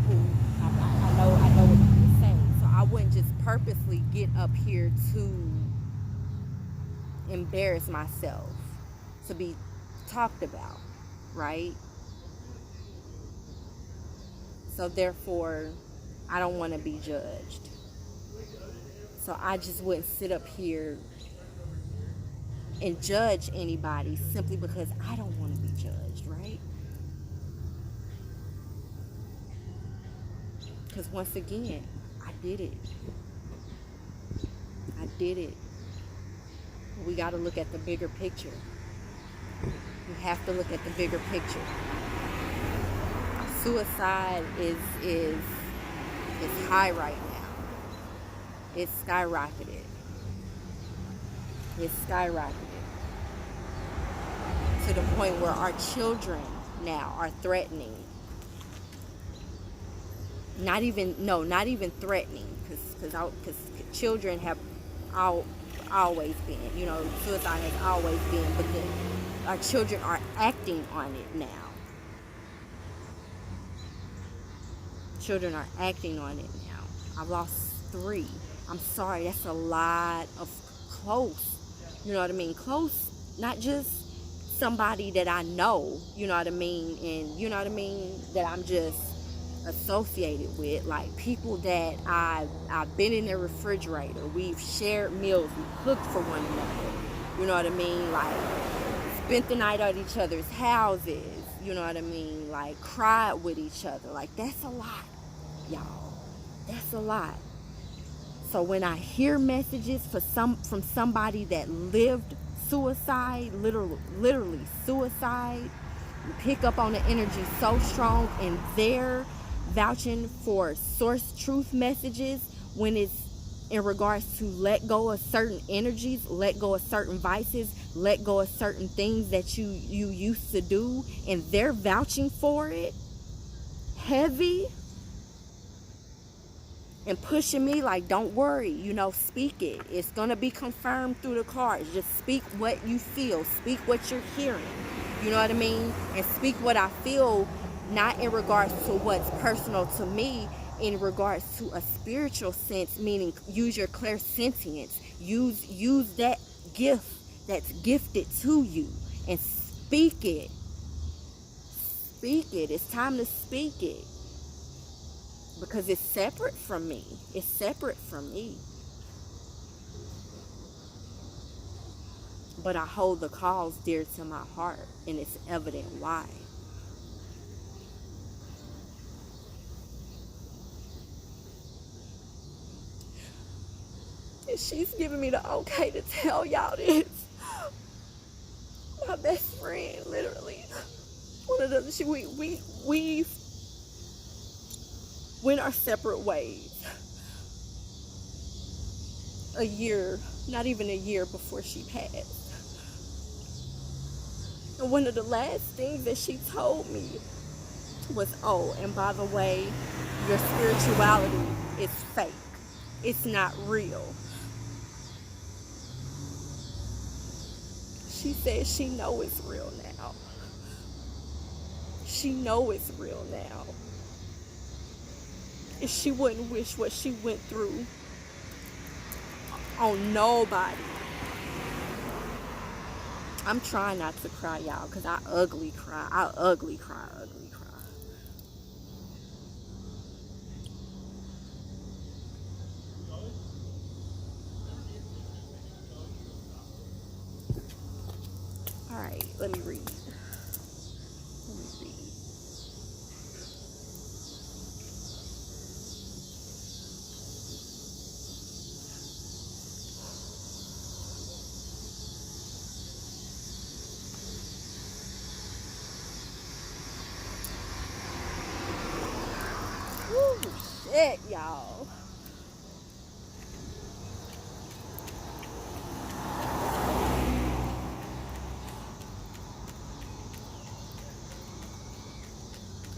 who I know what people say. So I wouldn't just purposely get up here to embarrass myself to be talked about, right? So therefore, I don't want to be judged. So I just wouldn't sit up here and judge anybody simply because I don't want to be judged, right? Because once again, I did it. We got to look at the bigger picture. We have to look at the bigger picture. Suicide is high right now. It's skyrocketed. To the point where our children now are threatening. Not even threatening, because children have always been, suicide has always been, but our children are acting on it now. Children are acting on it now. I've lost 3 I'm sorry, that's a lot of close. You know what I mean? Close, not just somebody that I know, you know what I mean? And you know what I mean? That I'm just associated with. Like people that I've been in their refrigerator. We've shared meals. We cooked for one another. You know what I mean? Like spent the night at each other's houses. You know what I mean? Like cried with each other. Like that's a lot, y'all. That's a lot. So when I hear messages from somebody that lived suicide, literally suicide, you pick up on the energy so strong, and they're vouching for source truth messages when it's in regards to let go of certain energies, let go of certain vices, let go of certain things that you used to do, and they're vouching for it heavy and pushing me like, don't worry, you know, speak it. It's going to be confirmed through the cards. Just speak what you feel. Speak what you're hearing. You know what I mean? And speak what I feel, not in regards to what's personal to me, in regards to a spiritual sense, meaning use your clairsentience. Use that gift that's gifted to you and speak it. Speak it. It's time to speak it. Because it's separate from me. It's separate from me. But I hold the cause dear to my heart, and it's evident why. And she's giving me the okay to tell y'all this. My best friend, literally. One of them, we went our separate ways a year, not even a year before she passed. And one of the last things that she told me was, oh, and by the way, your spirituality is fake. It's not real. She said she know it's real now. She know it's real now. And she wouldn't wish what she went through on nobody. I'm trying not to cry, y'all, because I ugly cry. I ugly cry. All right, let me read. Woo, shit, y'all.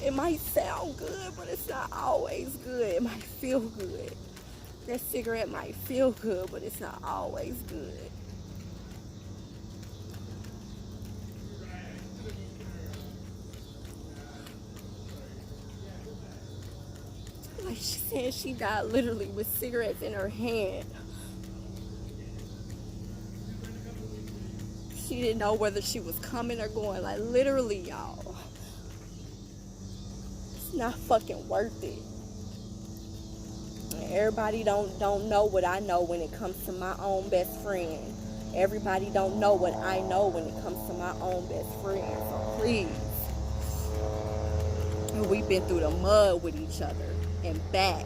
It might sound good, but it's not always good. It might feel good. That cigarette might feel good, but it's not always good. Like she said, she died literally with cigarettes in her hand. She didn't know whether she was coming or going. Like literally, y'all. It's not fucking worth it. And everybody don't know what I know when it comes to my own best friend. Everybody don't know what I know when it comes to my own best friend. So please. And we've been through the mud with each other and back.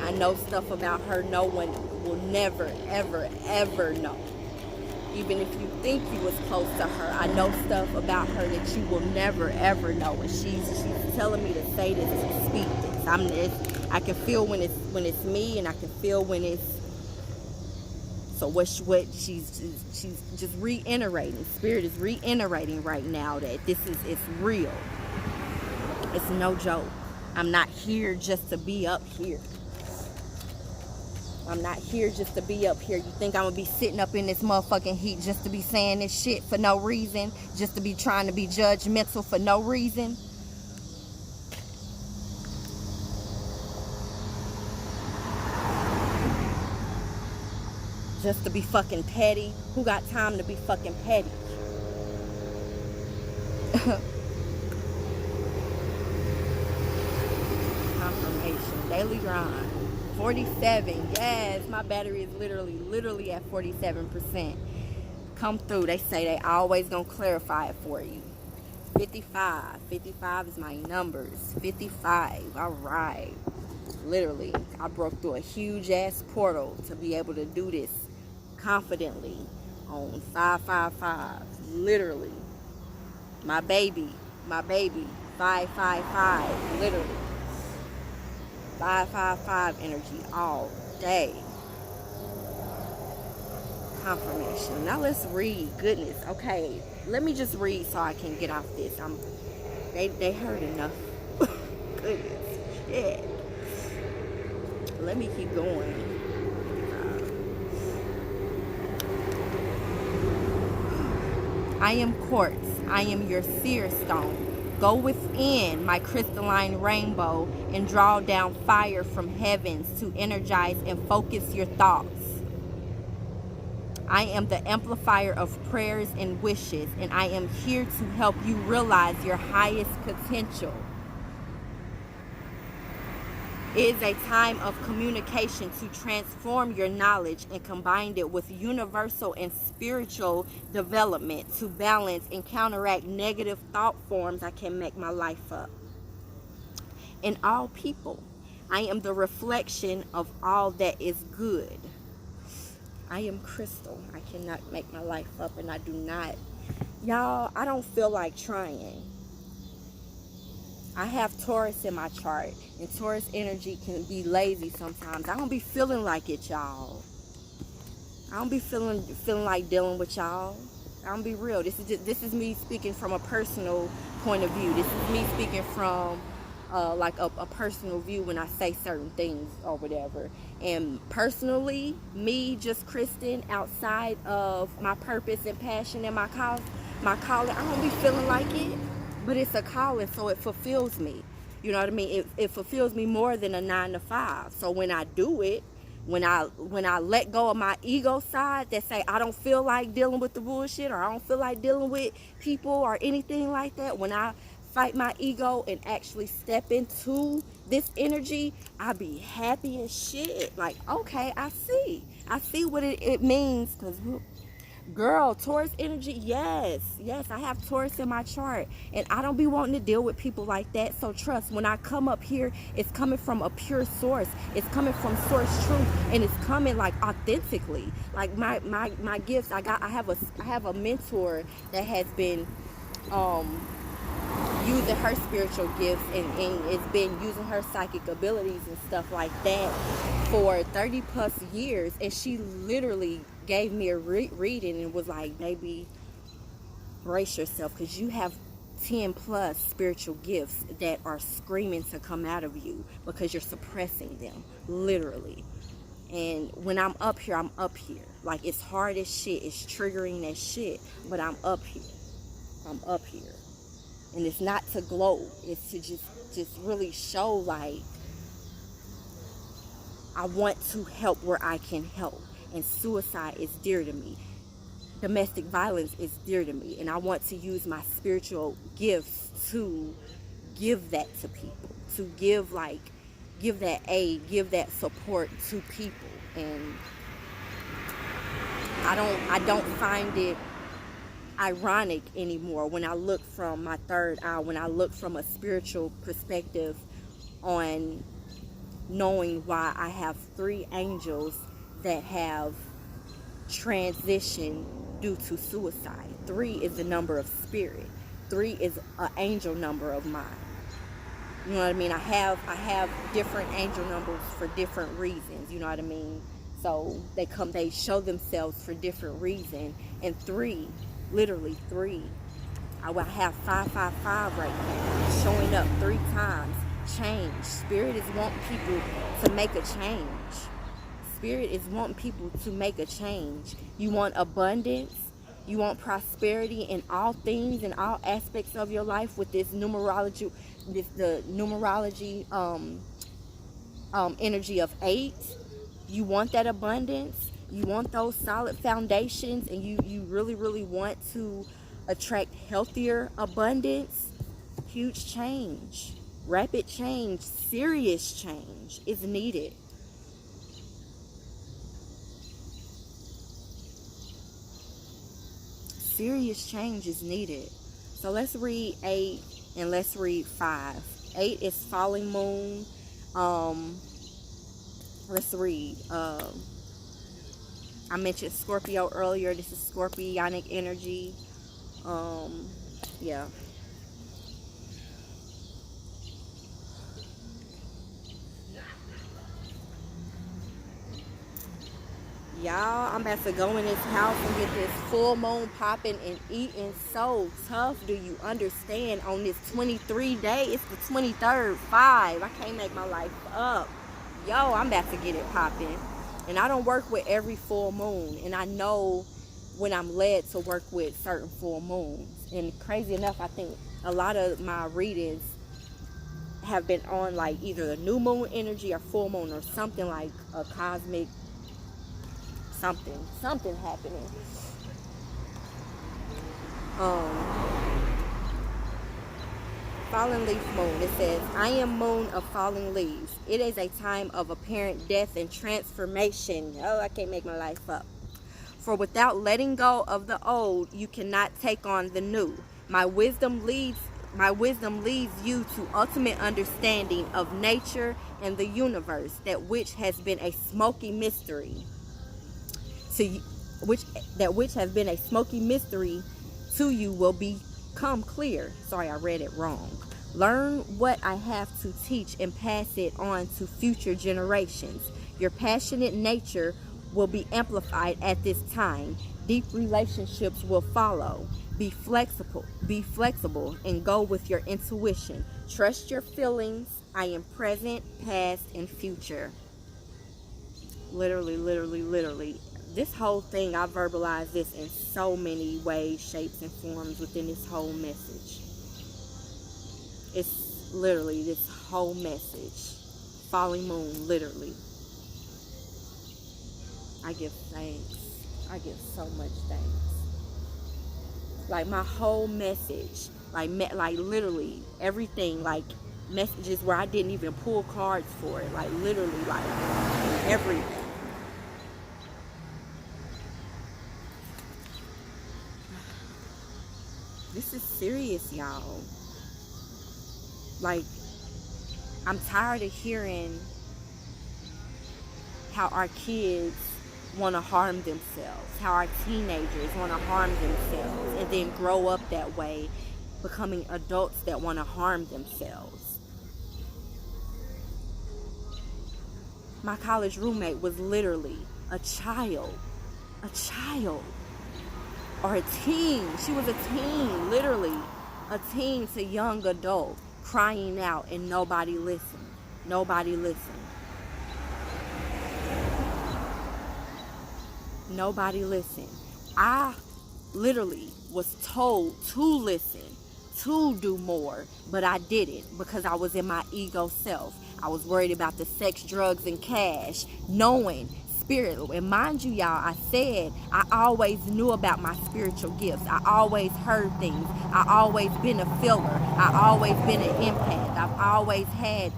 I know stuff about her no one will never, ever, ever know. Even if you think you was close to her, I know stuff about her that you will never, ever know. And she's telling me to say this, to speak this. I can feel when it's me, and I can feel when it's. So what she's just reiterating. Spirit is reiterating right now that it's real. It's no joke. I'm not here just to be up here. I'm not here just to be up here. You think I'm going to be sitting up in this motherfucking heat just to be saying this shit for no reason? Just to be trying to be judgmental for no reason? just to be fucking petty. Who got time to be fucking petty? Confirmation. Daily grind. 47. Yes, my battery is literally at 47%. Come through. They say they always gonna clarify it for you. 55. 55 is my numbers. 55. All right. Literally, I broke through a huge ass portal to be able to do this confidently on 555. Literally. My baby. 555. Literally. 555 energy all day. Confirmation. Now let's read. Goodness. Okay. Let me just read so I can get off this. They heard enough. Goodness. Shit. Let me keep going. I am quartz. I am your seer stone. Go within my crystalline rainbow and draw down fire from heavens to energize and focus your thoughts. I am the amplifier of prayers and wishes, and I am here to help you realize your highest potential. It is a time of communication to transform your knowledge and combine it with universal and spiritual development to balance and counteract negative thought forms. I can make my life up. In all people, I am the reflection of all that is good. I am crystal. I cannot make my life up, and I do not. Y'all, I don't feel like trying. I have Taurus in my chart, and Taurus energy can be lazy sometimes. I don't be feeling like it, y'all. I don't be feeling like dealing with y'all. I don't be real. This is me speaking from a personal point of view. This is me speaking from like a personal view when I say certain things or whatever. And personally, me, just Kristen, outside of my purpose and passion and my calling, I don't be feeling like it. But it's a calling, so it fulfills me. You know what I mean? It fulfills me more than a 9 to 5. So when I do it, when I let go of my ego side that say I don't feel like dealing with the bullshit, or I don't feel like dealing with people or anything like that, when I fight my ego and actually step into this energy, I be happy as shit. Like, okay, I see what it means. Because girl, Taurus energy, yes, I have Taurus in my chart, and I don't be wanting to deal with people like that. So trust, when I come up here, it's coming from a pure source. It's coming from source truth, and it's coming like authentically. Like my gifts, I have a mentor that has been using her spiritual gifts and it's been using her psychic abilities and stuff like that for 30 plus years, and she literally gave me a reading and was like, baby, brace yourself, because you have 10 plus spiritual gifts that are screaming to come out of you because you're suppressing them, literally. And when I'm up here, like, it's hard as shit, it's triggering as shit, but I'm up here. And it's not to gloat, it's to just really show, like, I want to help where I can help. And suicide is dear to me. Domestic violence is dear to me. And I want to use my spiritual gifts to give that to people. To give that aid, give that support to people. And I don't find it ironic anymore when I look from my third eye, when I look from a spiritual perspective on knowing why I have 3 angels that have transitioned due to suicide. 3 is the number of spirit. 3 is an angel number of mine. You know what I mean? I have different angel numbers for different reasons. You know what I mean? So they show themselves for different reasons. And 3, literally 3. I will have 555 right now, showing up 3 times. Change. Spirit is wanting people to make a change. Spirit is wanting people to make a change. You want abundance. You want prosperity in all things, in all aspects of your life with this numerology, energy of 8. You want that abundance. you want those solid foundations, and you really, really want to attract healthier abundance, huge change, rapid change, serious change is needed. Serious change is needed. So let's read 8 and let's read 5. 8 is falling moon. Let's read. I mentioned Scorpio earlier. This is scorpionic energy. Yeah. Y'all, I'm about to go in this house and get this full moon popping and eating so tough. Do you understand? On this 23 day, it's the 23rd, 5. I can't make my life up. Yo, I'm about to get it popping. And I don't work with every full moon. And I know when I'm led to work with certain full moons. And crazy enough, I think a lot of my readings have been on like either the new moon energy or full moon or something like a cosmic something happening. Falling leaf moon. It says, I am moon of falling leaves. It is a time of apparent death and transformation. Oh, I can't make my life up. For without letting go of the old, you cannot take on the new. My wisdom leads you to ultimate understanding of nature and the universe, that which has been a smoky mystery to which has been a smoky mystery to you will become clear. Sorry, I read it wrong. Learn what I have to teach and pass it on to future generations. Your passionate nature will be amplified at this time. Deep relationships will follow. Be flexible and go with your intuition. Trust your feelings. I am present, past, and future. Literally. This whole thing, I verbalized this in so many ways, shapes, and forms within this whole message. It's literally this whole message. Falling moon, literally. I give thanks. I give so much thanks. Like my whole message, like literally everything, like messages where I didn't even pull cards for it, like literally, like everything. This is serious, y'all. Like, I'm tired of hearing how our kids want to harm themselves, how our teenagers want to harm themselves, and then grow up that way, becoming adults that want to harm themselves. My college roommate was literally a child, or a teen. She was a teen, literally a teen to young adult, crying out, and nobody listened. Nobody listened. I literally was told to listen, to do more, but I didn't, because I was in my ego self. I was worried about the sex, drugs, and cash, knowing spirit. And mind you, y'all, I said I always knew about my spiritual gifts. I always heard things. I always been a feeler. I always been an empath. I've always had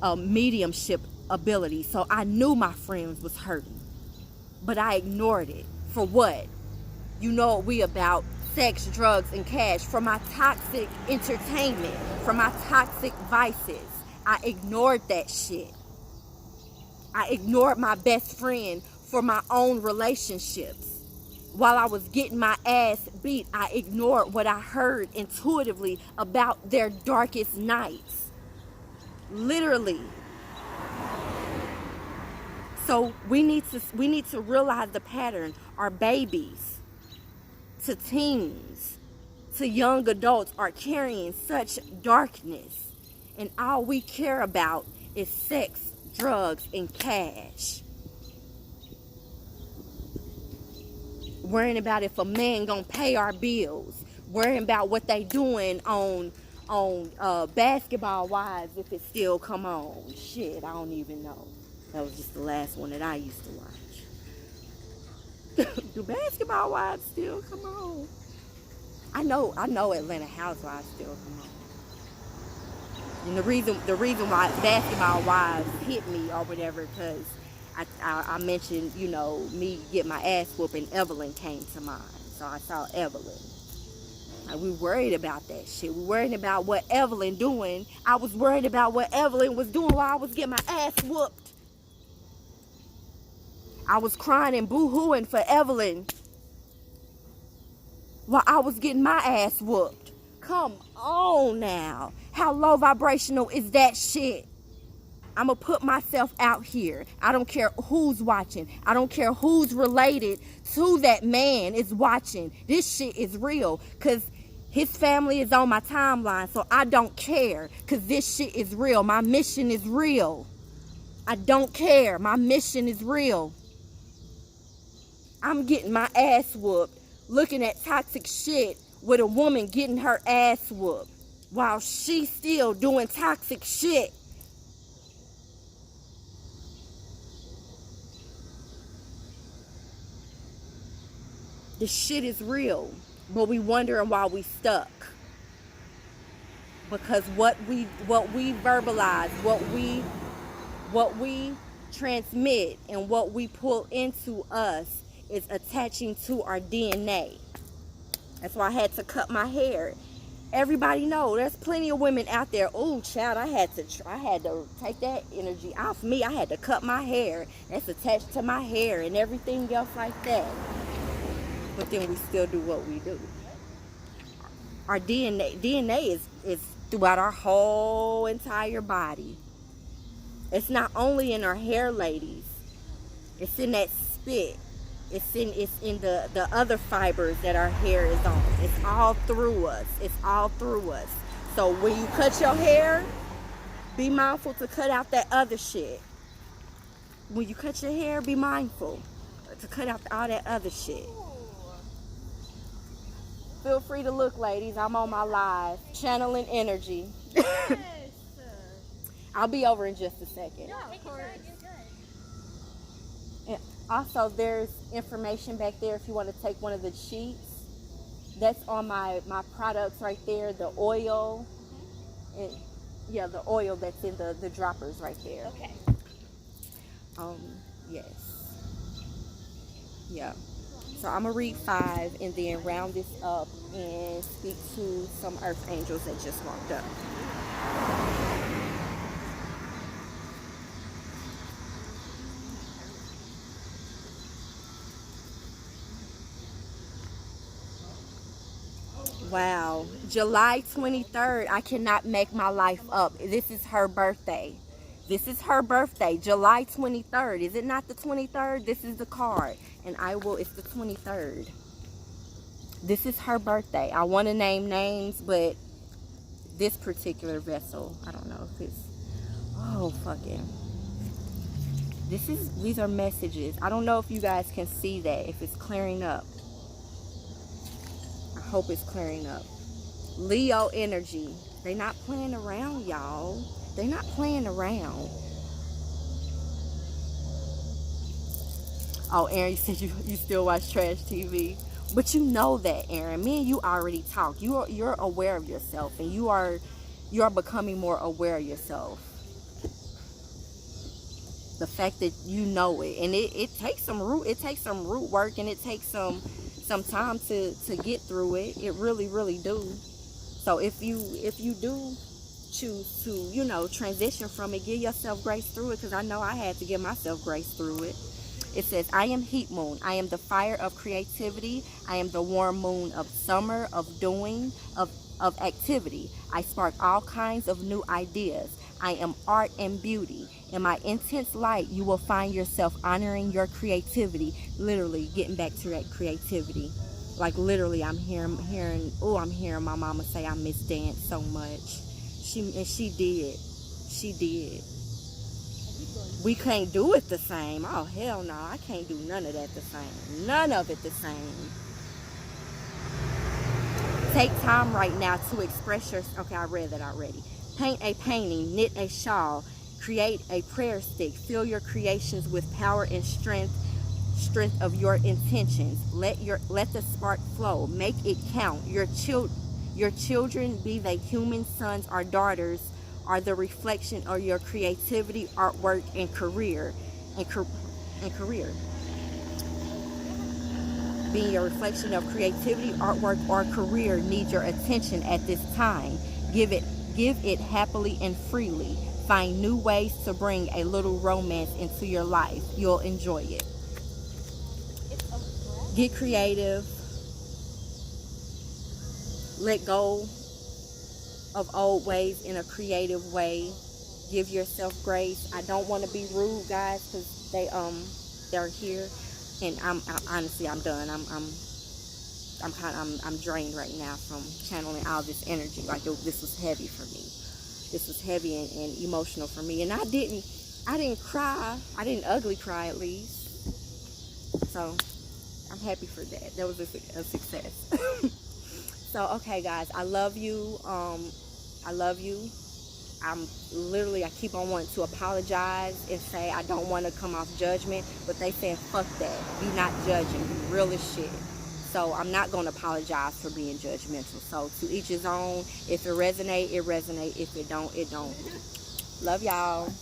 a mediumship ability. So I knew my friends was hurting, but I ignored it. For what? You know what we about? Sex, drugs, and cash. For my toxic entertainment, for my toxic vices. I ignored that shit. I ignored my best friend for my own relationships. While I was getting my ass beat, I ignored what I heard intuitively about their darkest nights. Literally. So we need to realize the pattern. Our babies to teens to young adults are carrying such darkness, and all we care about is sex, drugs, and cash. Worrying about if a man gonna pay our bills. Worrying about what they doing on Basketball Wives, if it still come on. Shit, I don't even know. That was just the last one that I used to watch. Do Basketball Wives still come on? I know Atlanta Housewives still come on. And the reason why Basketball Wives hit me or whatever, because I mentioned, me get my ass whooping, Evelyn came to mind. So I saw Evelyn. Like, we worried about that shit. We worried about what Evelyn doing. I was worried about what Evelyn was doing while I was getting my ass whooped. I was crying and boo-hooing for Evelyn while I was getting my ass whooped. Come on now. How low vibrational is that shit? I'm going to put myself out here. I don't care who's watching. I don't care who's related to that man is watching. This shit is real, because his family is on my timeline, so I don't care, because this shit is real. My mission is real. I don't care. My mission is real. I'm getting my ass whooped looking at toxic shit with a woman getting her ass whooped while she's still doing toxic shit. The shit is real, but we wondering why we stuck. Because what we verbalize, what we transmit, and what we pull into us is attaching to our DNA. That's why I had to cut my hair. Everybody know there's plenty of women out there. Oh, child, I had to take that energy off me. I had to cut my hair. That's attached to my hair and everything else like that. But then we still do what we do. Our DNA is throughout our whole entire body. It's not only in our hair, ladies. It's in that spit. It's in the other fibers that our hair is on. It's all through us. It's all through us. So when you cut your hair, be mindful to cut out that other shit. When you cut your hair, be mindful to cut out all that other shit. Feel free to look, ladies. I'm on my live, channeling energy. Yes. I'll be over in just a second. No, of course. And also, there's information back there if you want to take one of the sheets. That's on my products right there. The oil, and yeah, the oil that's in the droppers right there. Okay. Yes. Yeah. So I'm going to read 5 and then round this up and speak to some earth angels that just walked up. Wow. July 23rd. I cannot make my life up. This is her birthday. This is her birthday, July 23rd. Is it not the 23rd? This is the card. And it's the 23rd. This is her birthday. I want to name names, but this particular vessel, I don't know if it's, these are messages. I don't know if you guys can see that, if it's clearing up. I hope it's clearing up. Leo energy. They not playing around, y'all. They're not playing around. Oh, Aaron, you said you still watch trash TV. But you know that, Aaron. Me and you already talked. You're aware of yourself, and you are becoming more aware of yourself. The fact that you know it. And it takes some root work, and it takes some time to get through it. It really, really do. So if you do choose to, transition from it, give yourself grace through it, because I know I had to give myself grace through it. It says, I am heat moon. I am the fire of creativity. I am the warm moon of summer, of doing, of activity. I spark all kinds of new ideas. I am art and beauty. In my intense light, you will find yourself honoring your creativity, literally getting back to that creativity. Like literally, I'm hearing my mama say I miss dance so much. She did. We can't do it the same. Oh, hell no. I can't do none of that the same. None of it the same. Take time right now to express your... Okay, I read that already. Paint a painting, knit a shawl, Create a prayer stick. Fill your creations with power and strength of your intentions. Let the spark flow. Make it count. Your children, be they human sons or daughters, are the reflection of your creativity, artwork, and career. And career. Being a reflection of creativity, artwork, or career need your attention at this time. Give it happily and freely. Find new ways to bring a little romance into your life. You'll enjoy it. Get creative. Let go of old ways in a creative way. Give yourself grace. I don't want to be rude, guys, because they're here, and honestly, I'm done. I'm drained right now from channeling all this energy. Like, this was heavy for me. This was heavy and emotional for me, and I didn't cry. I didn't ugly cry, at least. So I'm happy for that. That was a success. So, okay, guys, I love you. I love you. I keep on wanting to apologize and say I don't want to come off judgment, but they said, fuck that. Be not judging. Be real as shit. So I'm not going to apologize for being judgmental. So to each his own. If it resonate, it resonate. If it don't, it don't. Love y'all.